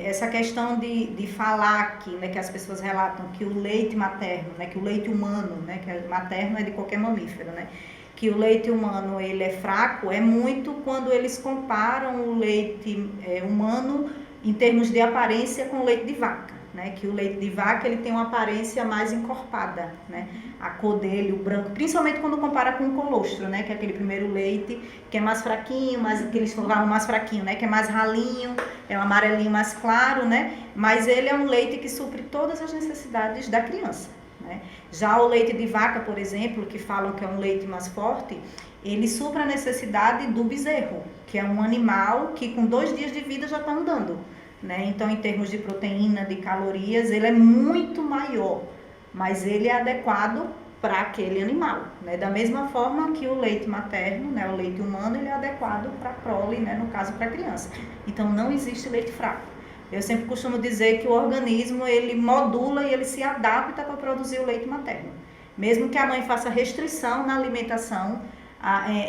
Speaker 3: essa questão de falar que, né, que as pessoas relatam que o leite materno, né, que o leite humano, né, que materno é de qualquer mamífero, né, que o leite humano ele é fraco, é muito quando eles comparam o leite humano em termos de aparência com o leite de vaca, né, que o leite de vaca ele tem uma aparência mais encorpada, né, a cor dele, o branco, principalmente quando compara com o colostro, né, que é aquele primeiro leite que é mais fraquinho, que eles falavam mais fraquinho, né, que é mais ralinho, é um amarelinho mais claro, né, mas ele é um leite que supre todas as necessidades da criança, né. Já o leite de vaca, por exemplo, que falam que é um leite mais forte, ele supre a necessidade do bezerro, que é um animal que com 2 dias de vida já está andando, né? Então, em termos de proteína, de calorias, ele é muito maior, mas ele é adequado para aquele animal, né? Da mesma forma que o leite materno, né, o leite humano, ele é adequado para a prole, né, no caso para a criança. Então, não existe leite fraco. Eu sempre costumo dizer que o organismo, ele modula e ele se adapta para produzir o leite materno. Mesmo que a mãe faça restrição na alimentação,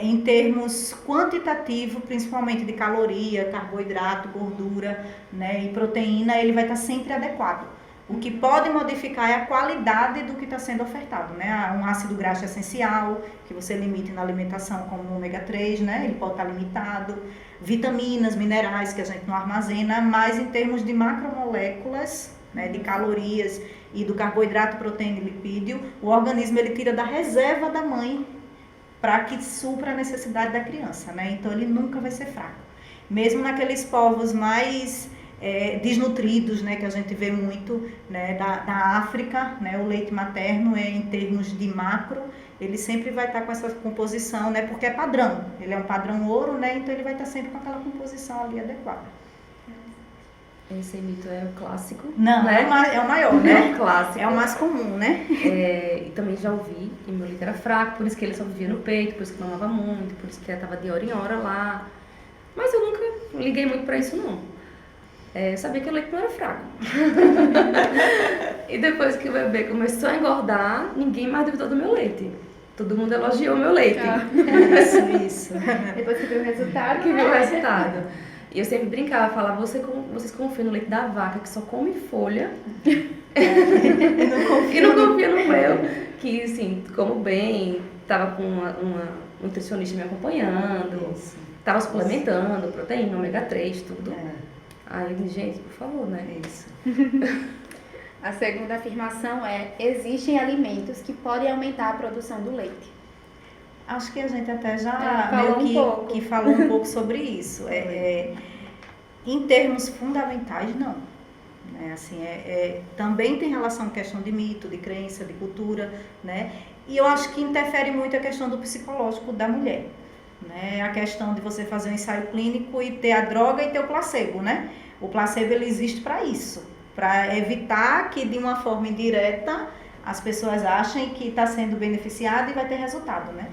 Speaker 3: em termos quantitativos, principalmente de caloria, carboidrato, gordura, né, e proteína, ele vai estar sempre adequado. O que pode modificar é a qualidade do que está sendo ofertado, né? Um ácido graxo essencial, que você limite na alimentação, como o ômega 3, né? Ele pode estar limitado. Vitaminas, minerais, que a gente não armazena, mas em termos de macromoléculas, né, de calorias e do carboidrato, proteína e lipídio, o organismo ele tira da reserva da mãe para que supra a necessidade da criança, né? Então ele nunca vai ser fraco. Mesmo naqueles povos mais desnutridos, né, que a gente vê muito, né, da África, né, o leite materno em termos de macro, ele sempre vai estar com essa composição, né, porque é padrão, ele é um padrão ouro, né, então ele vai estar sempre com aquela composição ali adequada.
Speaker 4: Esse mito é o clássico.
Speaker 3: Não,
Speaker 4: né?
Speaker 3: é o maior, né?
Speaker 4: É o clássico.
Speaker 3: É o mais comum, né?
Speaker 4: E também já ouvi que meu leite era fraco, por isso que ele só vivia no peito, por isso que mamava muito, por isso que ela estava de hora em hora lá. Mas eu nunca liguei muito pra isso, não. eu sabia que o leite não era fraco. E depois que o bebê começou a engordar, ninguém mais duvidou do meu leite. Todo mundo elogiou o meu leite.
Speaker 3: Isso.
Speaker 2: Depois que viu o resultado,
Speaker 4: Que viu o resultado. E eu sempre brincava, falava, vocês confiam no leite da vaca, que só come folha.
Speaker 3: E não
Speaker 4: E
Speaker 3: confio
Speaker 4: não confia no meu, que assim, como bem, tava com uma nutricionista me acompanhando,
Speaker 3: Isso.
Speaker 4: tava suplementando, proteína, ômega 3, tudo.
Speaker 3: É,
Speaker 4: Aí eu disse, gente, por favor, né?
Speaker 3: isso.
Speaker 1: A segunda afirmação é: existem alimentos que podem aumentar a produção do leite.
Speaker 3: Acho que a gente até já
Speaker 1: falou
Speaker 3: meio
Speaker 1: um pouco.
Speaker 3: que falou um pouco sobre isso. Em termos fundamentais, não. Assim, também tem relação com questão de mito, de crença, de cultura, né? E eu acho que interfere muito a questão do psicológico da mulher, né? A questão de você fazer um ensaio clínico e ter a droga e ter o placebo, né? O placebo, ele existe para isso, para evitar que de uma forma indireta as pessoas achem que está sendo beneficiada e vai ter resultado, né?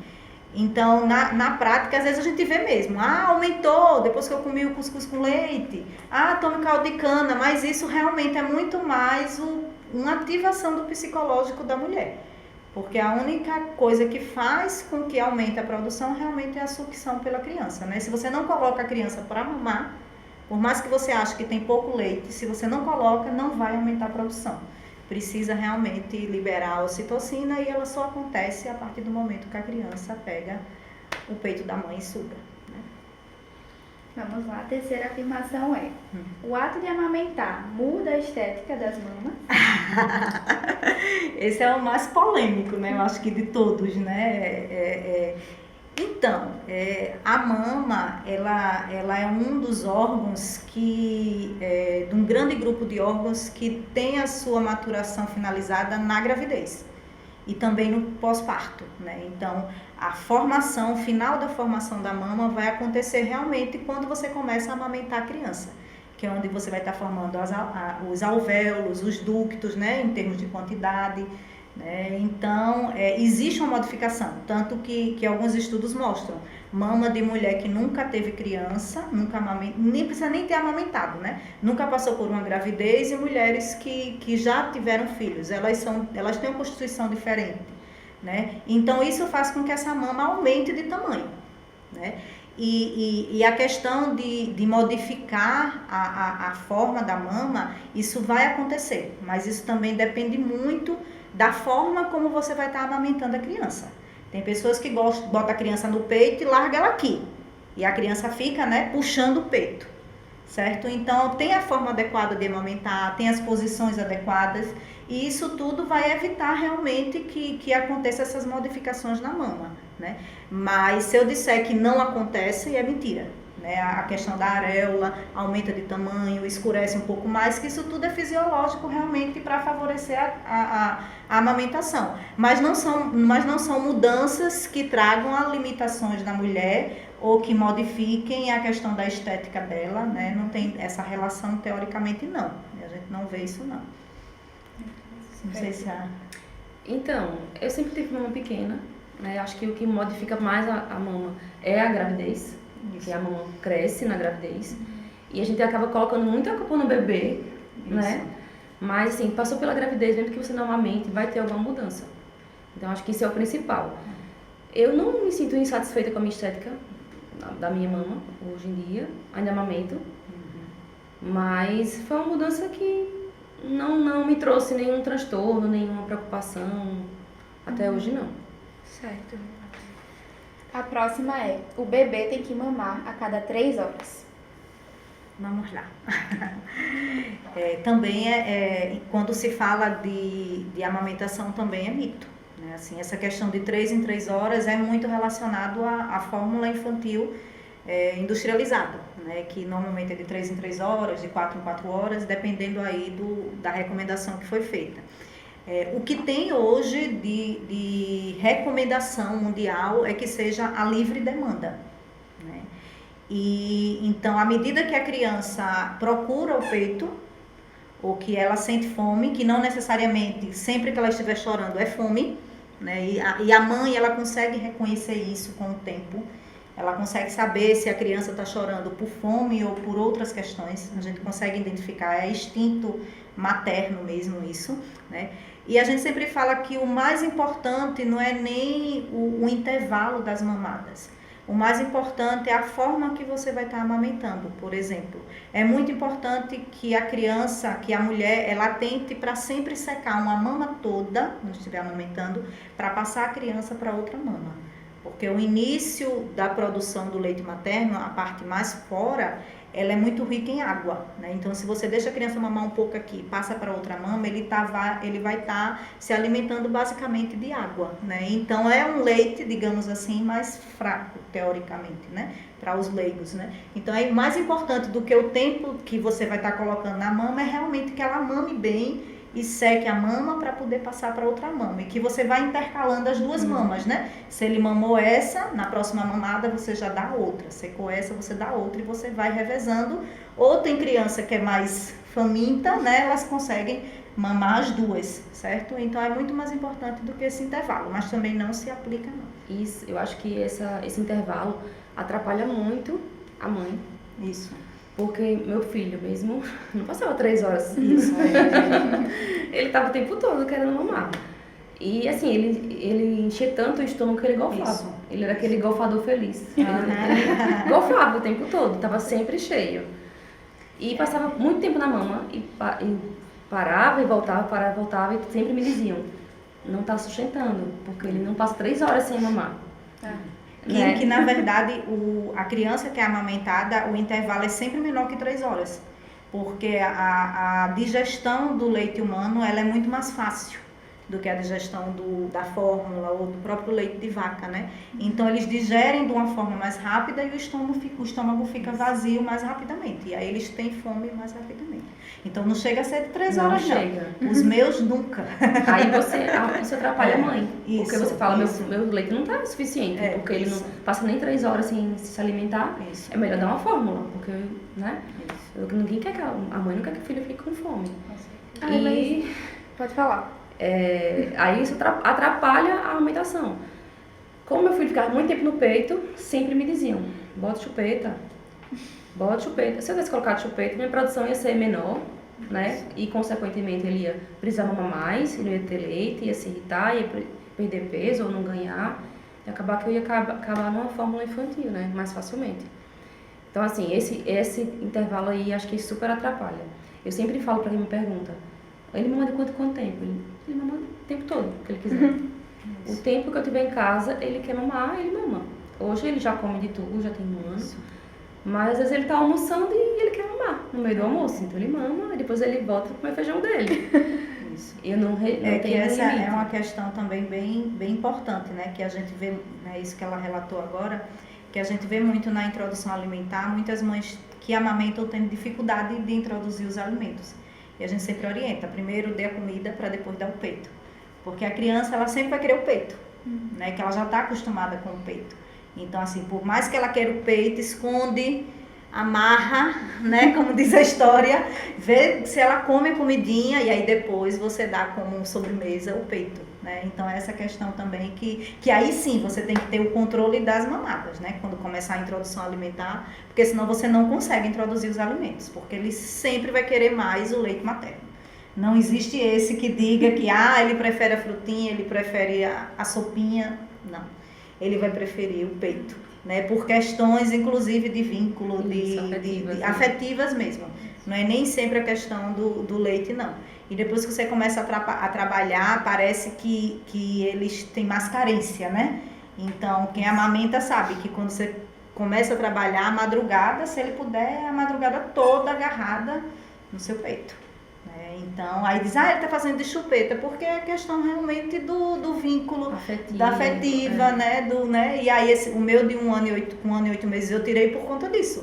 Speaker 3: Então, na prática, às vezes a gente vê mesmo, aumentou depois que eu comi o cuscuz com leite, tome caldo de cana, mas isso realmente é muito mais uma ativação do psicológico da mulher. Porque a única coisa que faz com que aumente a produção realmente é a sucção pela criança, né? Se você não coloca a criança para mamar, por mais que você ache que tem pouco leite, se você não coloca, não vai aumentar a produção. Precisa realmente liberar a ocitocina e ela só acontece a partir do momento que a criança pega o peito da mãe e suga, né?
Speaker 2: Vamos lá, a terceira afirmação é: o ato de amamentar muda a estética das mamas?
Speaker 3: Esse é o mais polêmico, né? Eu acho que de todos, né? Então, a mama, ela é um dos órgãos de um grande grupo de órgãos que tem a sua maturação finalizada na gravidez e também no pós-parto, né? Então, o final da formação da mama vai acontecer realmente quando você começa a amamentar a criança, que é onde você vai estar formando os alvéolos, os ductos, né? Em termos de quantidade. Então, existe uma modificação, tanto que alguns estudos mostram mama de mulher que nunca teve criança, nem precisa nem ter amamentado, né? Nunca passou por uma gravidez, e mulheres que já tiveram filhos, elas têm uma constituição diferente, né? Então, isso faz com que essa mama aumente de tamanho, né? E a questão de modificar a forma da mama, isso vai acontecer, mas isso também depende muito da forma como você vai estar amamentando a criança. Tem pessoas que botam a criança no peito e larga ela aqui, e a criança fica, né, puxando o peito, certo? Então, tem a forma adequada de amamentar, tem as posições adequadas, e isso tudo vai evitar realmente que aconteça essas modificações na mama, né? Mas se eu disser que não acontece, é mentira, né? A questão da areola aumenta de tamanho, escurece um pouco mais, que isso tudo é fisiológico realmente para favorecer a amamentação. Mas não são mudanças que tragam limitações na mulher ou que modifiquem a questão da estética dela, né? Não tem essa relação teoricamente, não. A gente não vê isso, não. Não sei se
Speaker 4: Então, eu sempre tive mama pequena, né? Acho que o que modifica mais a mama é a gravidez, que a mama cresce na gravidez, e a gente acaba colocando muita culpa no bebê, né? Mas assim, passou pela gravidez, mesmo que você não amamente, vai ter alguma mudança. Então, acho que isso é o principal. Eu não me sinto insatisfeita com a minha estética da minha mama, hoje em dia, ainda amamento, mas foi uma mudança que não me trouxe nenhum transtorno, nenhuma preocupação, até hoje não.
Speaker 1: Certo. A próxima é: o bebê tem que mamar a cada 3 horas.
Speaker 3: Vamos lá. Também quando se fala de amamentação, também é mito, né? Assim, essa questão de 3 em 3 horas é muito relacionado à fórmula infantil industrializada, né? Que normalmente é de 3 em 3 horas, de 4 em 4 horas, dependendo aí da recomendação que foi feita. O que tem hoje de recomendação mundial é que seja a livre demanda, né? E então, à medida que a criança procura o peito, ou que ela sente fome, que não necessariamente sempre que ela estiver chorando é fome, né? E a mãe, ela consegue reconhecer isso com o tempo. ela consegue saber se a criança está chorando por fome ou por outras questões, a gente consegue identificar, é instinto materno mesmo isso, né? E a gente sempre fala que o mais importante não é nem o intervalo das mamadas. O mais importante é a forma que você vai estar amamentando, por exemplo. É muito importante que a criança, que a mulher, ela tente para sempre secar uma mama toda, quando estiver amamentando, para passar a criança para outra mama. Porque o início da produção do leite materno, a parte mais fora, ela é muito rica em água, né? Então, se você deixa a criança mamar um pouco aqui e passa para outra mama, ele vai estar se alimentando basicamente de água, né? Então, é um leite, digamos assim, mais fraco, teoricamente, né? Para os leigos, né? Então, é mais importante do que o tempo que você vai estar colocando na mama é realmente que ela mame bem e seque a mama para poder passar para outra mama. E que você vai intercalando as duas mamas, né? Se ele mamou essa, na próxima mamada você já dá outra. Secou essa, você dá outra e você vai revezando. Ou tem criança que é mais faminta, né? Elas conseguem mamar as duas, certo? Então é muito mais importante do que esse intervalo, mas também não se aplica não.
Speaker 4: Isso, eu acho que esse intervalo atrapalha muito a mãe.
Speaker 3: Isso.
Speaker 4: Porque meu filho mesmo não passava 3 horas.
Speaker 3: Isso.
Speaker 4: Ele tava o tempo todo querendo mamar. E assim, ele enchia tanto o estômago que ele golfava.
Speaker 3: Isso.
Speaker 4: Ele era aquele golfador feliz. Ele golfava o tempo todo, tava sempre cheio. E passava muito tempo na mama e parava e voltava e sempre me diziam, não tá sustentando, porque ele não passa 3 horas sem mamar.
Speaker 3: Que na verdade a criança que é amamentada, o intervalo é sempre menor que 3 horas, porque a digestão do leite humano ela é muito mais fácil do que a digestão da fórmula ou do próprio leite de vaca, né? Então eles digerem de uma forma mais rápida e o estômago fica vazio mais rapidamente, e aí eles têm fome mais rapidamente. Então não chega a ser de 3 horas não.
Speaker 4: Chega.
Speaker 3: Os meus nunca.
Speaker 4: Aí isso atrapalha a mãe.
Speaker 3: Isso,
Speaker 4: porque você fala,
Speaker 3: isso.
Speaker 4: meu leite não tá suficiente, porque ele
Speaker 3: isso.
Speaker 4: não passa nem 3 horas sem se alimentar.
Speaker 3: Isso.
Speaker 4: É melhor dar uma fórmula, porque, né?
Speaker 3: Isso.
Speaker 4: Ninguém quer que a mãe não quer que o filho fique com fome.
Speaker 1: Mas pode falar.
Speaker 4: Aí isso atrapalha a amamentação. Como meu filho ficava muito tempo no peito, sempre me diziam, bota chupeta. Se eu tivesse colocado chupeta, minha produção ia ser menor, né? E consequentemente ele ia precisar mamar mais, ele não ia ter leite, ia se irritar, ia perder peso ou não ganhar. E acabar que eu ia acabar numa fórmula infantil, né? Mais facilmente. Então assim, esse intervalo aí acho que super atrapalha. Eu sempre falo pra quem me pergunta, ele mama de quanto tempo? Ele mama o tempo todo, que ele quiser. O tempo que eu tiver em casa, ele quer mamar, ele mama. Hoje ele já come de tudo, já tem 1 ano. Mas às vezes ele tá almoçando e ele quer mamar no meio do almoço. Então ele mama e depois ele volta a comer feijão dele.
Speaker 3: Isso.
Speaker 4: Eu não tenho
Speaker 3: que essa
Speaker 4: limite.
Speaker 3: é uma questão também bem importante, né? Que a gente vê, né, isso que ela relatou agora, que a gente vê muito na introdução alimentar, muitas mães que amamentam têm dificuldade de introduzir os alimentos. E a gente sempre orienta, primeiro dê a comida para depois dar o peito. Porque a criança, ela sempre vai querer o peito, né? Que ela já está acostumada com o peito. Então, assim, por mais que ela queira o peito, esconde, amarra, né? Como diz a história, vê se ela come a comidinha e aí depois você dá como sobremesa o peito, né? Então, essa questão também que aí sim você tem que ter o controle das mamadas, né? Quando começar a introdução alimentar, porque senão você não consegue introduzir os alimentos, porque ele sempre vai querer mais o leite materno. Não existe esse que diga que ele prefere a frutinha, ele prefere a sopinha, não. Ele vai preferir o peito, né? Por questões, inclusive, de vínculo, afetivas mesmo. Não é nem sempre a questão do leite, não. E depois que você começa a trabalhar, parece que eles têm mais carência, né? Então, quem amamenta sabe que quando você começa a trabalhar a madrugada, se ele puder, a madrugada toda agarrada no seu peito. Então, aí diz, ele tá fazendo de chupeta, porque é questão realmente do vínculo, da afetiva, né? E aí o meu de 1 ano e 8 meses eu tirei por conta disso.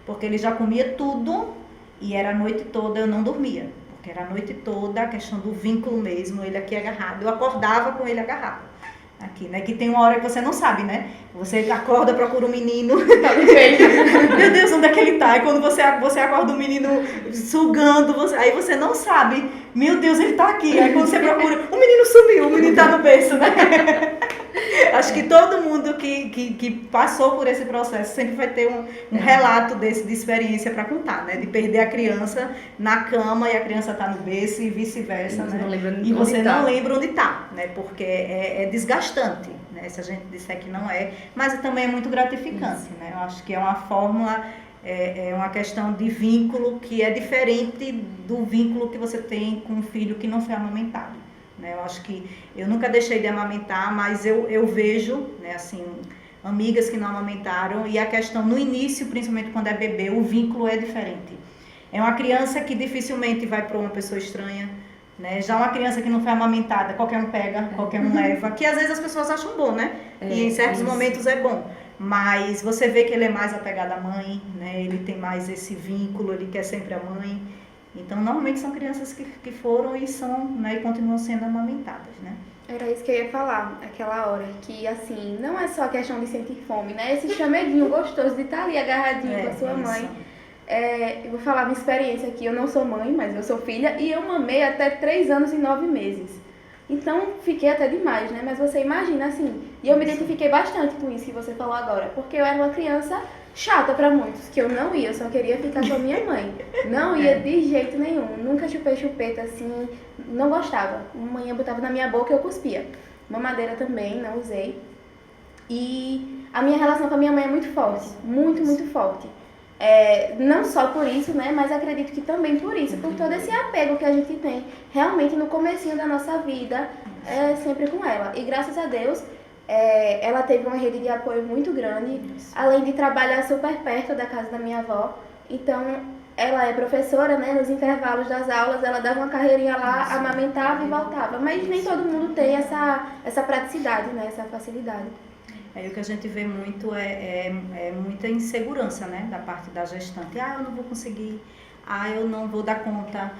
Speaker 3: Porque ele já comia tudo e era a noite toda eu não dormia. Porque era a noite toda a questão do vínculo mesmo, ele aqui agarrado. Eu acordava com ele agarrado. Aqui, né? Que tem uma hora que você não sabe, né? Você acorda, procura um menino. Meu Deus, onde é que ele tá? E quando você acorda o menino sugando, aí você não sabe. Meu Deus, ele tá aqui. Aí quando você procura, o menino sumiu, o menino tá no berço, né? Acho que todo mundo que passou por esse processo sempre vai ter um relato desse de experiência para contar, né? De perder a criança na cama e a criança tá no berço e vice-versa, né? E você não lembra onde tá, né? Porque é desgastante, né? Se a gente disser que não é, mas também é muito gratificante, né? Eu acho que é uma fórmula, é uma questão de vínculo que é diferente do vínculo que você tem com um filho que não foi amamentado. Eu acho que eu nunca deixei de amamentar, mas eu vejo, né, assim, amigas que não amamentaram, e a questão no início, principalmente quando é bebê, o vínculo é diferente. É uma criança que dificilmente vai para uma pessoa estranha, né? Já uma criança que não foi amamentada, qualquer um pega, qualquer um leva, que às vezes as pessoas acham bom, né? E em certos momentos é bom. Mas você vê que ele é mais apegado à mãe, né? Ele tem mais esse vínculo, ele quer sempre a mãe. Então, normalmente são crianças que foram e são, né, e continuam sendo amamentadas, né?
Speaker 1: Era isso que eu ia falar, aquela hora, que assim, não é só a questão de sentir fome, né? Esse chamedinho gostoso de estar ali agarradinho com a sua mãe. Eu vou falar minha experiência aqui, eu não sou mãe, mas eu sou filha, e eu mamei até 3 anos e 9 meses. Então, fiquei até demais, né? Mas você imagina, assim, e eu me identifiquei bastante com isso que você falou agora, porque eu era uma criança chata pra muitos, que eu não ia, eu só queria ficar com a minha mãe. Não ia de jeito nenhum, nunca chupei chupeta assim, não gostava. Mamãe botava na minha boca e eu cuspia. Mamadeira também, não usei. E a minha relação com a minha mãe é muito forte, muito, muito forte. Não só por isso, né, mas acredito que também por isso, por todo esse apego que a gente tem realmente no comecinho da nossa vida, sempre com ela. E graças a Deus, ela teve uma rede de apoio muito grande, além de trabalhar super perto da casa da minha avó. Então, ela é professora, né, nos intervalos das aulas, ela dava uma carreirinha lá, amamentava e voltava. Mas nem todo mundo tem essa praticidade, né, essa facilidade.
Speaker 3: O que a gente vê muito é muita insegurança, né, da parte da gestante. Eu não vou conseguir, eu não vou dar conta,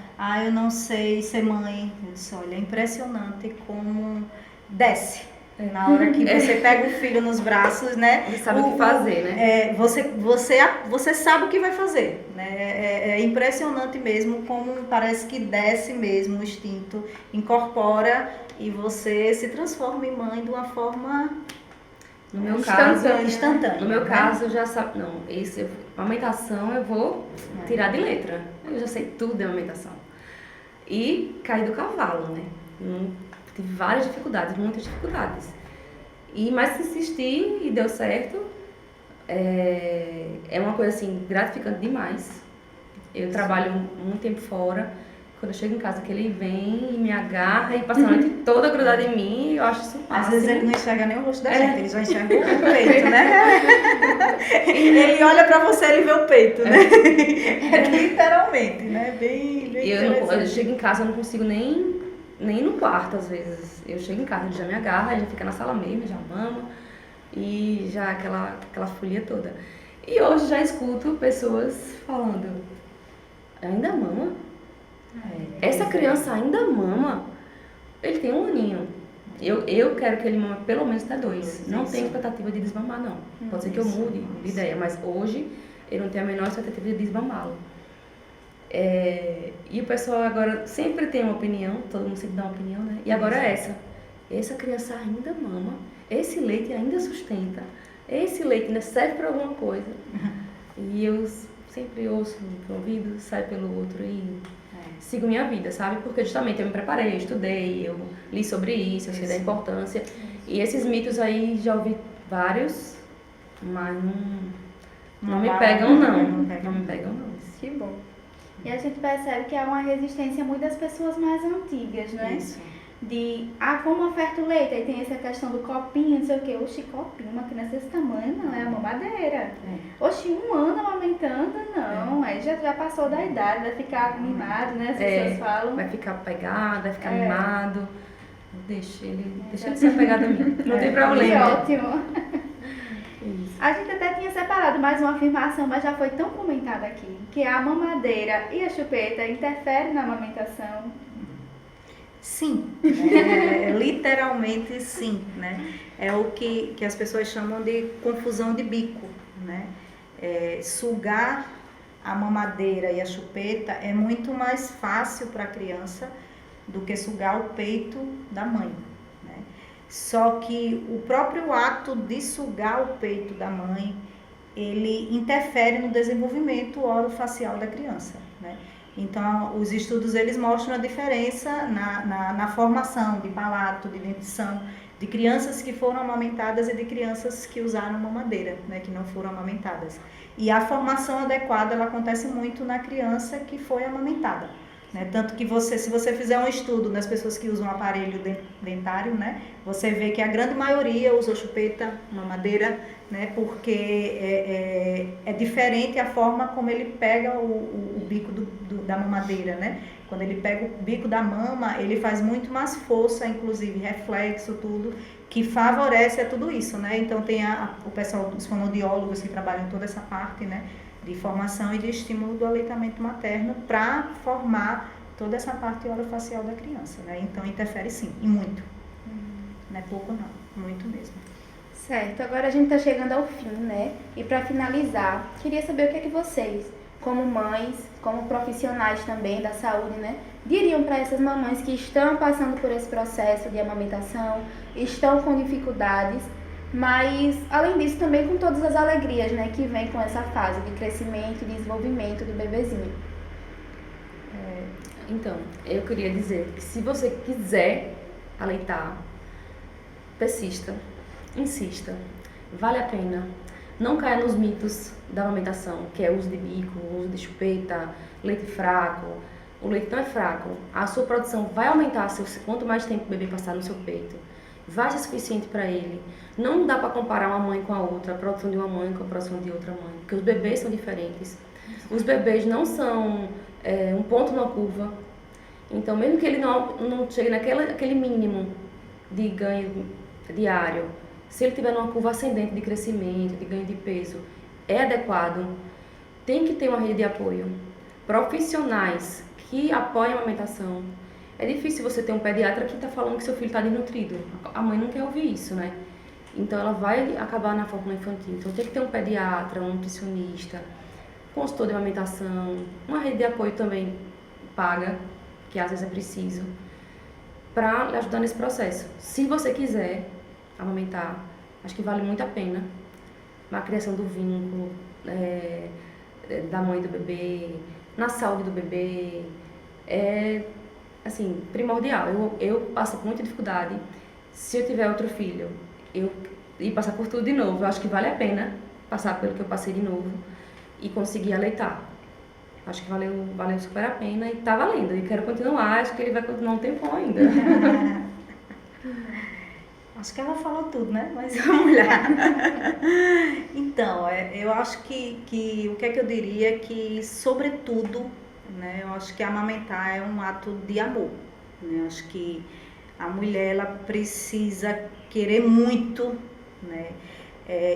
Speaker 3: eu não sei ser mãe. Eu disse, olha, é impressionante como desce. Na hora que você pega o filho nos braços, né?
Speaker 4: Você sabe o que fazer, né?
Speaker 3: Você sabe o que vai fazer, né? É impressionante mesmo como parece que desce mesmo o instinto, incorpora e você se transforma em mãe de uma forma
Speaker 4: no meu caso,
Speaker 3: instantânea.
Speaker 4: No meu caso, eu já sabe, não, amamentação eu vou tirar de letra. Eu já sei tudo de amamentação. E caí do cavalo, né? Tive várias dificuldades, muitas dificuldades. Mas insistir e deu certo. É uma coisa assim, gratificante demais. Eu trabalho muito tempo fora. Quando eu chego em casa, que ele vem e me agarra e passa a noite toda grudada em mim, eu acho isso máximo.
Speaker 3: Às vezes ele não enxerga nem o rosto da gente, ele já enxerga o peito, né? Ele olha pra você, ele vê o peito, né? Literalmente, né? Bem
Speaker 4: eu chego em casa, eu não consigo nem no quarto, às vezes. Eu chego em casa, ele já me agarra, ele já fica na sala mesmo, já mama. E já aquela folia toda. E hoje já escuto pessoas falando, ainda mama? Essa criança ainda mama? Ele tem 1 aninho. Eu quero que ele mame pelo menos até 2. Não tenho expectativa de desmamar, não. Pode ser que eu mude de ideia, mas hoje eu não tenho a menor expectativa de desmamá-lo. E o pessoal agora sempre tem uma opinião, todo mundo sempre dá uma opinião, né? E agora é essa criança ainda mama, esse leite ainda sustenta, esse leite ainda serve para alguma coisa. E eu sempre ouço pelo ouvido, saio pelo outro e sigo minha vida, sabe? Porque justamente eu me preparei, eu estudei, eu li sobre isso, eu sei da importância. E esses mitos aí já ouvi vários, mas não me pegam não. Não me pegam não.
Speaker 1: Que bom.
Speaker 2: E a gente percebe que há uma resistência muito das pessoas mais antigas, não é?
Speaker 3: Isso.
Speaker 2: Como oferta o leite, aí tem essa questão do copinho, não sei o quê. Oxi, copinho, uma criança desse tamanho, não, é a mamadeira. Oxi, 1 ano amamentando, não. Aí já passou da idade, vai ficar mimado, né? As pessoas falam.
Speaker 4: Vai ficar pegado, vai ficar mimado. Deixa ele ser apegado a mim. Não tem problema.
Speaker 2: Ótimo.
Speaker 4: Isso.
Speaker 2: A gente até tinha separado mais uma afirmação, mas já foi tão comentada aqui, que a mamadeira e a chupeta interferem na amamentação.
Speaker 3: Sim, literalmente sim, né? É o que as pessoas chamam de confusão de bico, né? Sugar a mamadeira e a chupeta é muito mais fácil para a criança do que sugar o peito da mãe, né? Só que o próprio ato de sugar o peito da mãe, ele interfere no desenvolvimento orofacial da criança, né? Então, os estudos eles mostram a diferença na formação de palato, de dentição, de crianças que foram amamentadas e de crianças que usaram mamadeira, né, que não foram amamentadas. E a formação adequada ela acontece muito na criança que foi amamentada, né? Tanto que se você fizer um estudo nas pessoas que usam aparelho dentário, né, você vê que a grande maioria usou chupeta, mamadeira, né, porque é diferente a forma como ele pega o bico da mamadeira, né? Quando ele pega o bico da mama, ele faz muito mais força, inclusive reflexo, tudo, que favorece a tudo isso, né? Então tem o pessoal, os fonoaudiólogos que trabalham toda essa parte, né, de formação e de estímulo do aleitamento materno para formar toda essa parte orofacial da criança, né? Então interfere sim, e muito. Não é pouco não, muito mesmo.
Speaker 1: Certo, agora a gente está chegando ao fim, né? E para finalizar, queria saber o que é que vocês, como mães, como profissionais também da saúde, né, diriam para essas mamães que estão passando por esse processo de amamentação, estão com dificuldades, mas além disso também com todas as alegrias, né, que vem com essa fase de crescimento e desenvolvimento do bebezinho.
Speaker 4: Então, eu queria dizer que se você quiser aleitar, persista, insista, vale a pena. Não caia nos mitos da amamentação, que é uso de bico, uso de chupeta, leite fraco. O leite não é fraco. A sua produção vai aumentar quanto mais tempo o bebê passar no seu peito. Vai ser suficiente para ele. Não dá para comparar uma mãe com a outra, a produção de uma mãe com a produção de outra mãe, porque os bebês são diferentes. Os bebês não são um ponto na curva. Então, mesmo que ele não chegue naquele mínimo de ganho diário, se ele tiver numa curva ascendente de crescimento, de ganho de peso, é adequado. Tem que ter uma rede de apoio. Profissionais que apoiem a amamentação. É difícil você ter um pediatra que está falando que seu filho está desnutrido. A mãe não quer ouvir isso, né? Então, ela vai acabar na fórmula infantil. Então, tem que ter um pediatra, um nutricionista, consultor de amamentação, uma rede de apoio também paga, que às vezes é preciso, para lhe ajudar nesse processo. Se você quiser amamentar, acho que vale muito a pena. Na criação do vínculo, da mãe do bebê, na saúde do bebê, é, assim, primordial. Eu passo por muita dificuldade. Se eu tiver outro filho, eu ir passar por tudo de novo, eu acho que vale a pena passar pelo que eu passei de novo e conseguir aleitar. Acho que valeu super a pena e tá valendo. E quero continuar, acho que ele vai continuar um tempão ainda.
Speaker 3: Acho que ela falou tudo, né? Mas vamos lá. Então, eu acho que o que é que eu diria que, sobretudo, né, eu acho que amamentar é um ato de amor. Né? Eu acho que a mulher ela precisa querer muito, né?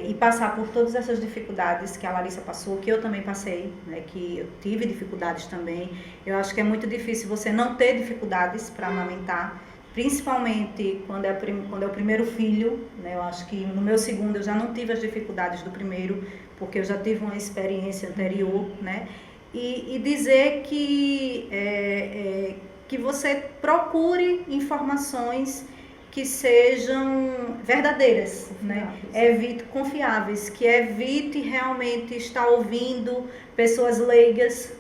Speaker 3: E passar por todas essas dificuldades que a Larissa passou, que eu também passei, né, que eu tive dificuldades também. Eu acho que é muito difícil você não ter dificuldades para amamentar, principalmente quando é o primeiro filho, né? Eu acho que no meu segundo eu já não tive as dificuldades do primeiro, porque eu já tive uma experiência anterior, né? E dizer que você procure informações que sejam verdadeiras, né? Confiáveis, que evite realmente estar ouvindo pessoas leigas,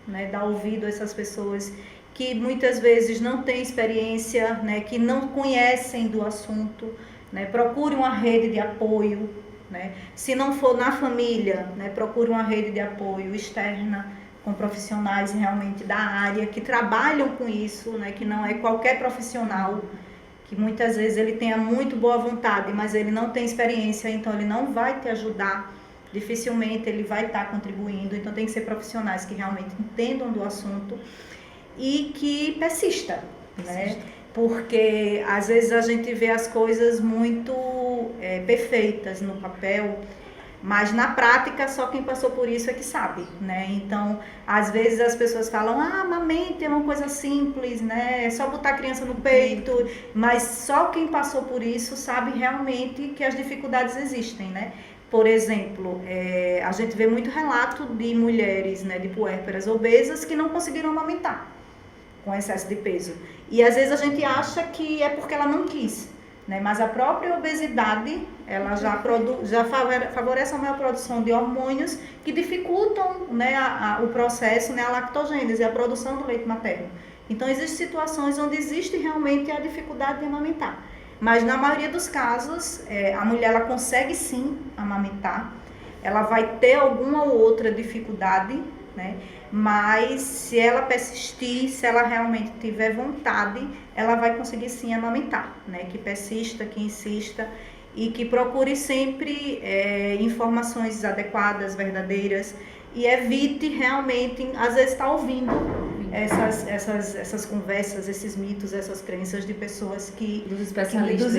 Speaker 3: né? Dar ouvido a essas pessoas que muitas vezes não têm experiência, né? Que não conhecem do assunto, né? Procure uma rede de apoio, né? Se não for na família, né? Procure uma rede de apoio externa, com profissionais realmente da área, que trabalham com isso, né? Que não é qualquer profissional, que muitas vezes ele tenha muito boa vontade, mas ele não tem experiência, então ele não vai te ajudar, dificilmente ele vai estar contribuindo. Então tem que ser profissionais que realmente entendam do assunto e que persista, né? Porque às vezes a gente vê as coisas muito perfeitas no papel, mas na prática só quem passou por isso é que sabe, né? Então, às vezes as pessoas falam, amamente é uma coisa simples, né? É só botar a criança no peito, mas só quem passou por isso sabe realmente que as dificuldades existem, né? Por exemplo, a gente vê muito relato de mulheres, né, de puérperas obesas que não conseguiram amamentar com excesso de peso. E às vezes a gente acha que é porque ela não quis. né? Mas a própria obesidade, ela já favorece a maior produção de hormônios que dificultam, né, o processo, né, a lactogênese, a produção do leite materno. Então, existem situações onde existe realmente a dificuldade de amamentar. Mas, na maioria dos casos, a mulher ela consegue sim amamentar. Ela vai ter alguma ou outra dificuldade, né? Mas se ela persistir, se ela realmente tiver vontade, ela vai conseguir sim amamentar, né? Que persista, que insista e que procure sempre informações adequadas, verdadeiras, e evite realmente, às vezes, estar ouvindo essas conversas, esses mitos, essas crenças de pessoas
Speaker 4: dos especialistas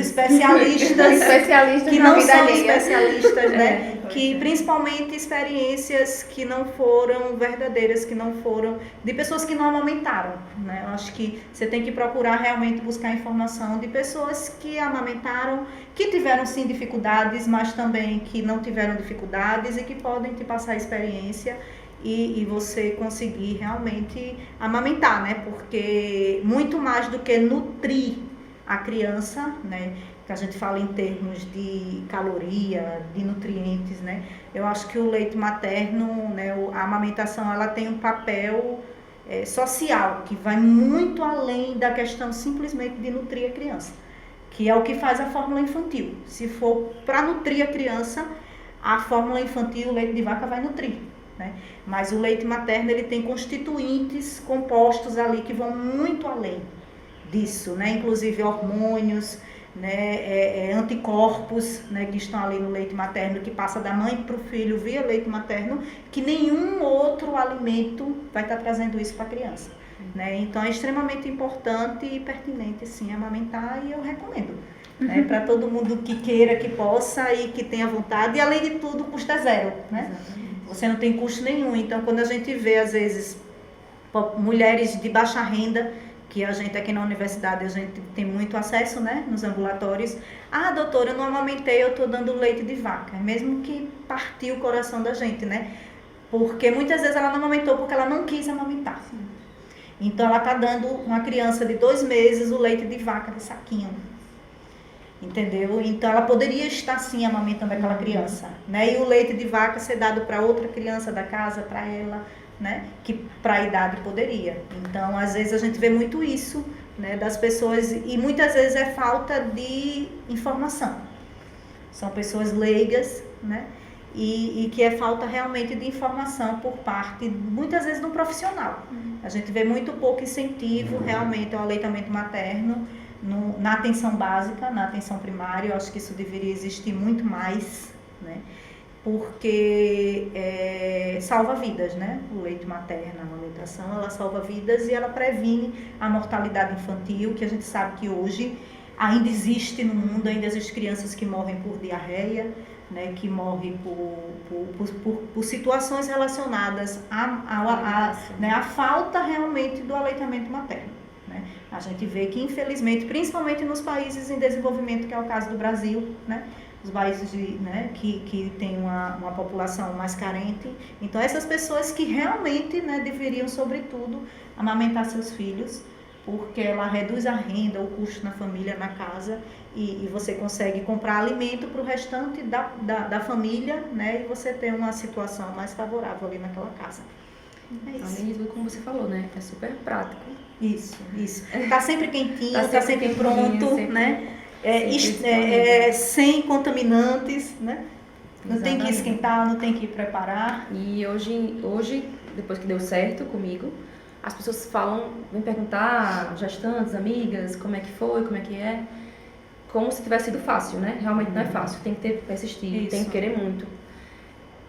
Speaker 3: que não são especialistas, né? Que principalmente experiências que não foram verdadeiras, que não foram de pessoas que não amamentaram, né? Eu acho que você tem que procurar realmente buscar informação de pessoas que amamentaram, que tiveram sim dificuldades, mas também que não tiveram dificuldades e que podem te passar experiência e você conseguir realmente amamentar, né? Porque muito mais do que nutrir a criança, né? Que a gente fala em termos de caloria, de nutrientes, né? Eu acho que o leite materno, né? A amamentação, ela tem um papel social, que vai muito além da questão simplesmente de nutrir a criança, que é o que faz a fórmula infantil. Se for para nutrir a criança, a fórmula infantil, o leite de vaca vai nutrir, né? Mas o leite materno, ele tem constituintes compostos ali que vão muito além disso, né? Inclusive hormônios, né? Anticorpos, né? Que estão ali no leite materno, que passa da mãe para o filho via leite materno, que nenhum outro alimento vai estar trazendo isso para a criança, né? Então é extremamente importante e pertinente sim amamentar, e eu recomendo, né? Para todo mundo que queira, que possa e que tenha vontade, e além de tudo o custo é zero, né? Exatamente. Você não tem custo nenhum. Então, quando a gente vê, às vezes, mulheres de baixa renda, que a gente aqui na universidade, a gente tem muito acesso, né, nos ambulatórios. Ah, doutora, eu não amamentei, eu estou dando leite de vaca. Mesmo que partiu o coração da gente, né? Porque muitas vezes ela não amamentou porque ela não quis amamentar. Então, ela está dando uma criança de 2 meses o leite de vaca de saquinho. Entendeu? Então ela poderia estar sim amamentando aquela criança, né? E o leite de vaca ser dado para outra criança da casa, para ela, né? Que para a idade poderia. Então às vezes a gente vê muito isso, né? Das pessoas, e muitas vezes é falta de informação. São pessoas leigas, né? E que é falta realmente de informação por parte, muitas vezes, do profissional. A gente vê muito pouco incentivo realmente ao aleitamento materno, na atenção básica, na atenção primária. Eu acho que isso deveria existir muito mais, né? Porque salva vidas, né? O leite materno, a amamentação, ela salva vidas e ela previne a mortalidade infantil, que a gente sabe que hoje ainda existe no mundo, ainda existem crianças que morrem por diarreia, né? Que morrem por situações relacionadas à falta realmente do aleitamento materno. A gente vê que, infelizmente, principalmente nos países em desenvolvimento, que é o caso do Brasil, né? Os países que têm uma população mais carente. Então, essas pessoas que realmente, né, deveriam, sobretudo, amamentar seus filhos, porque ela reduz a renda, o custo na família, na casa, e você consegue comprar alimento para o restante da família, né? E você tem uma situação mais favorável ali naquela casa.
Speaker 4: Além de tudo, como você falou, né? É super prático.
Speaker 3: Isso. Tá sempre quentinho, tá sempre pronto, sempre, né? Sem contaminantes, né? Não Exatamente. Tem que esquentar, não tem que preparar.
Speaker 4: E hoje, depois que deu certo comigo, as pessoas vêm perguntar, gestantes, amigas, como é que foi, como é que é. Como se tivesse sido fácil, né? Realmente não é fácil, tem que persistir, tem que querer muito.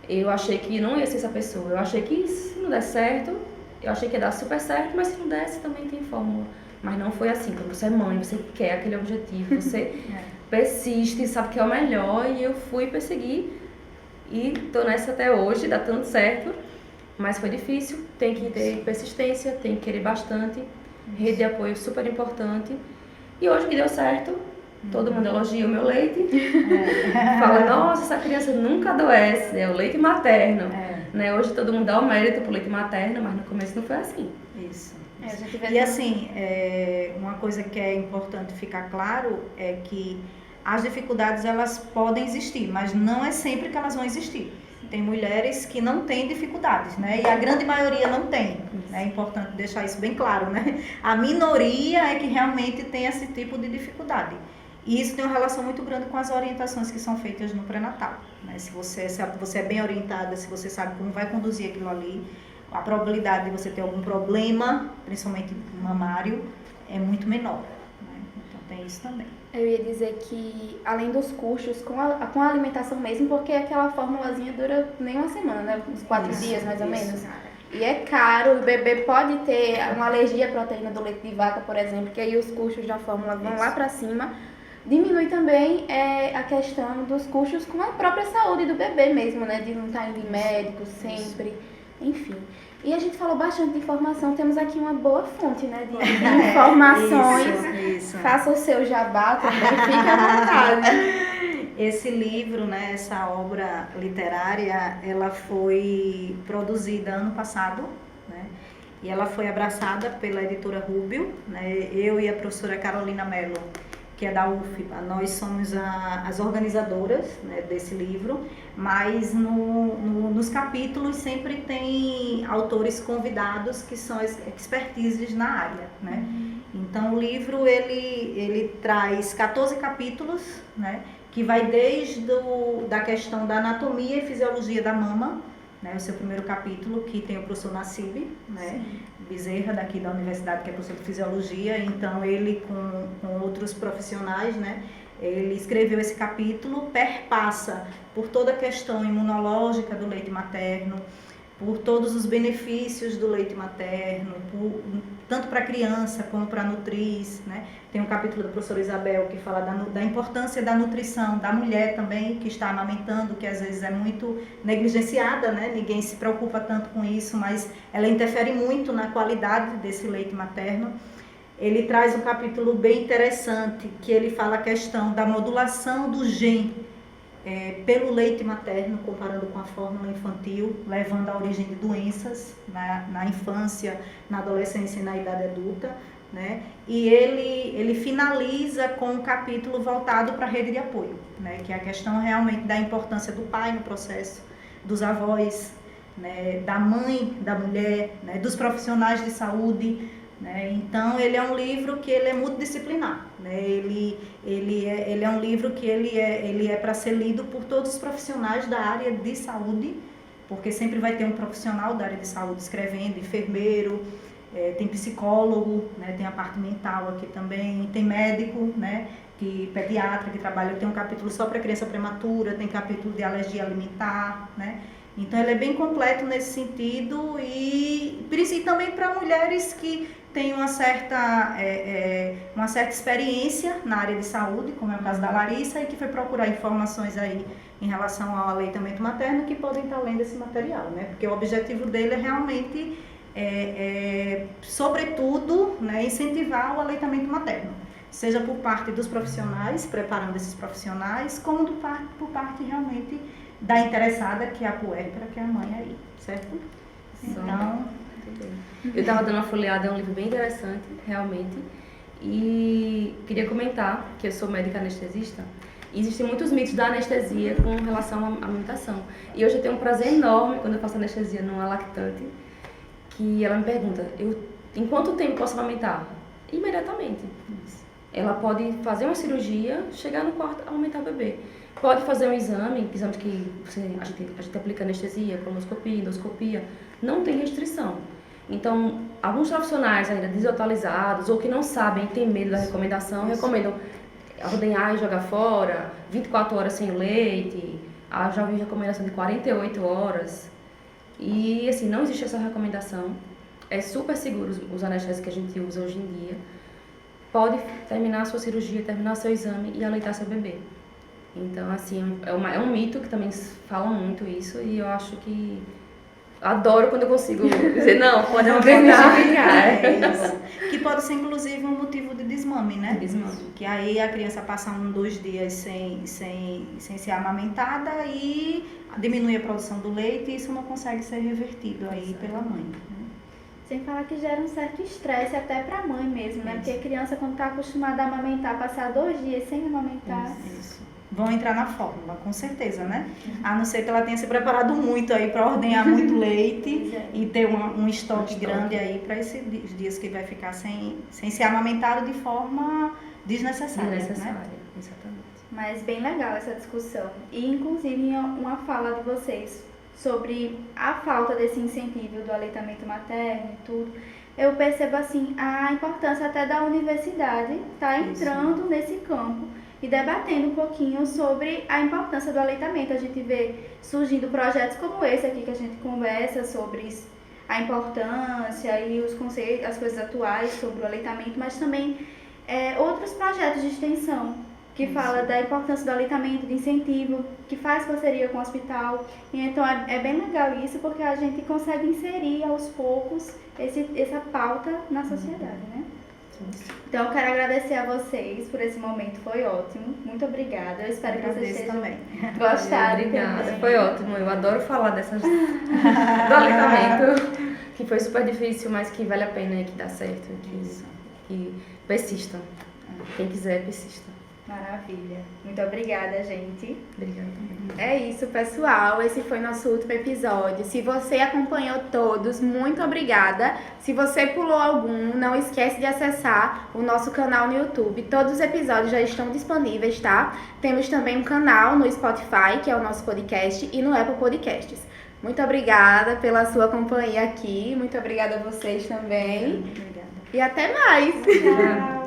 Speaker 4: Eu achei que não ia ser essa pessoa. Eu achei que se não der certo, eu achei que ia dar super certo, mas se não desse também tem fórmula. Mas não foi assim. Quando você é mãe, você quer aquele objetivo, você persiste, sabe que é o melhor, e eu fui perseguir e tô nessa até hoje, dá tanto certo, mas foi difícil. Tem que ter persistência, tem que querer bastante, rede de apoio super importante. E hoje que deu certo, Todo mundo elogia o meu leite. Fala, nossa, essa criança nunca adoece, é o leite materno. Né? Hoje todo mundo dá o mérito pro leite materno, mas no começo não foi assim.
Speaker 3: Isso.
Speaker 1: A gente vê
Speaker 3: E assim, uma coisa que é importante ficar claro é que as dificuldades elas podem existir, mas não é sempre que elas vão existir. Tem mulheres que não têm dificuldades, né? E a grande maioria não tem. É importante deixar isso bem claro, né? A minoria é que realmente tem esse tipo de dificuldade. E isso tem uma relação muito grande com as orientações que são feitas no pré-natal, né? Se você é bem orientada, se você sabe como vai conduzir aquilo ali, a probabilidade de você ter algum problema, principalmente mamário, é muito menor, né? Então tem isso também.
Speaker 1: Eu ia dizer que, além dos custos, com a alimentação mesmo, porque aquela formulazinha dura nem uma semana, né? Uns 4 dias, mais ou menos. E é caro, o bebê pode ter uma alergia à proteína do leite de vaca, por exemplo, que aí os custos da fórmula vão lá pra cima. Diminui também a questão dos custos com a própria saúde do bebê mesmo, né? De não estar indo em médico sempre, enfim. E a gente falou bastante de informação, temos aqui uma boa fonte, né? De informações.
Speaker 3: Isso.
Speaker 1: Faça o seu jabá também, fique à vontade.
Speaker 3: Esse livro, né, essa obra literária, ela foi produzida ano passado, né? E ela foi abraçada pela editora Rubio, né? Eu e a professora Carolina Mello, que é da UFBA, nós somos as organizadoras, né, desse livro, mas nos capítulos sempre tem autores convidados que são expertises na área, né? Então o livro ele traz 14 capítulos, né, que vai desde da questão da anatomia e fisiologia da mama, né, o seu primeiro capítulo, que tem o professor Nassib, né, Bezerra, daqui da universidade, que é professor de fisiologia. Então ele com outros profissionais, né, ele escreveu esse capítulo, perpassa por toda a questão imunológica do leite materno, por todos os benefícios do leite materno, tanto para a criança como para a nutriz, né? Tem um capítulo da professora Isabel que fala da importância da nutrição da mulher também, que está amamentando, que às vezes é muito negligenciada, né? Ninguém se preocupa tanto com isso, mas ela interfere muito na qualidade desse leite materno. Ele traz um capítulo bem interessante, que ele fala a questão da modulação do gen pelo leite materno, comparando com a fórmula infantil, levando à origem de doenças na infância, na adolescência e na idade adulta, né? E ele finaliza com um capítulo voltado para a rede de apoio, né? Que é a questão realmente da importância do pai no processo, dos avós, né? Da mãe, da mulher, né? Dos profissionais de saúde, né? Então ele é um livro que ele é multidisciplinar, né? Ele é um livro que ele é para ser lido por todos os profissionais da área de saúde, porque sempre vai ter um profissional da área de saúde escrevendo, enfermeiro, tem psicólogo, né? Tem a parte mental aqui também, tem médico, né? Pediatra que trabalha, tem um capítulo só para criança prematura, tem capítulo de alergia alimentar, né? Então ele é bem completo nesse sentido e também para mulheres que têm uma certa experiência na área de saúde, como é o caso da Larissa, e que foi procurar informações aí em relação ao aleitamento materno, que podem estar lendo esse material, né? Porque o objetivo dele é realmente, sobretudo, né, incentivar o aleitamento materno, seja por parte dos profissionais, preparando esses profissionais, como por parte realmente da interessada, que é a puérpera, que é a mãe aí, certo? Então,
Speaker 4: eu estava dando uma folheada, é um livro bem interessante, realmente, e queria comentar que eu sou médica anestesista. E existem muitos mitos da anestesia com relação à amamentação. E hoje eu tenho um prazer enorme quando eu faço anestesia numa lactante, que ela me pergunta, em quanto tempo posso amamentar? Imediatamente. Ela pode fazer uma cirurgia, chegar no quarto, amamentar o bebê. Pode fazer um exame que a gente aplica anestesia, colonoscopia, endoscopia, não tem restrição. Então, alguns profissionais ainda desatualizados ou que não sabem, têm medo da recomendação, recomendam ordenhar e jogar fora, 24 horas sem leite, já vi recomendação de 48 horas. E assim, não existe essa recomendação. É super seguro os anestésicos que a gente usa hoje em dia. Pode terminar a sua cirurgia, terminar seu exame e aleitar seu bebê. Então, assim, é um mito que também falam muito isso e eu acho que adoro quando eu consigo dizer, não, pode amamentar.
Speaker 3: Que que pode ser, inclusive, um motivo de desmame, né?
Speaker 4: Desmame.
Speaker 3: Que aí a criança passa 2 dias sem ser amamentada e diminui a produção do leite e isso não consegue ser revertido aí pela mãe.
Speaker 2: Sem falar que gera um certo estresse até para a mãe mesmo, né?
Speaker 3: Isso.
Speaker 2: Porque a criança, quando está acostumada a amamentar, passar 2 dias sem amamentar.
Speaker 3: Isso. Vão entrar na fórmula, com certeza, né? A não ser que ela tenha se preparado muito aí para ordenhar muito leite e ter um estoque grande aí para esses dias que vai ficar sem ser amamentado de forma desnecessária.
Speaker 4: Desnecessária,
Speaker 3: Né?
Speaker 4: exatamente.
Speaker 2: Mas bem legal essa discussão. E inclusive uma fala de vocês sobre a falta desse incentivo do aleitamento materno e tudo, eu percebo assim a importância até da universidade estar entrando nesse campo e debatendo um pouquinho sobre a importância do aleitamento. A gente vê surgindo projetos como esse aqui que a gente conversa sobre a importância e os conceitos, as coisas atuais sobre o aleitamento, mas também outros projetos de extensão que fala da importância do aleitamento, de incentivo, que faz parceria com o hospital. E então é bem legal isso, porque a gente consegue inserir aos poucos essa pauta na sociedade, né? Então eu quero agradecer a vocês por esse momento, foi ótimo. Muito obrigada. Eu espero que vocês tenham
Speaker 3: também.
Speaker 2: gostado.
Speaker 4: Obrigada,
Speaker 2: também.
Speaker 4: foi ótimo. Eu adoro falar do aleitamento, que foi super difícil, mas que vale a pena e que dá certo. Que persistam. Quem quiser, persista.
Speaker 2: Maravilha. Muito obrigada, gente.
Speaker 4: Obrigada.
Speaker 1: É isso, pessoal. Esse foi nosso último episódio. Se você acompanhou todos, muito obrigada. Se você pulou algum, não esquece de acessar o nosso canal no YouTube. Todos os episódios já estão disponíveis, tá? Temos também um canal no Spotify, que é o nosso podcast, e no Apple Podcasts. Muito obrigada pela sua companhia aqui. Muito obrigada a vocês também.
Speaker 3: Obrigada.
Speaker 1: E até mais!
Speaker 2: Tchau.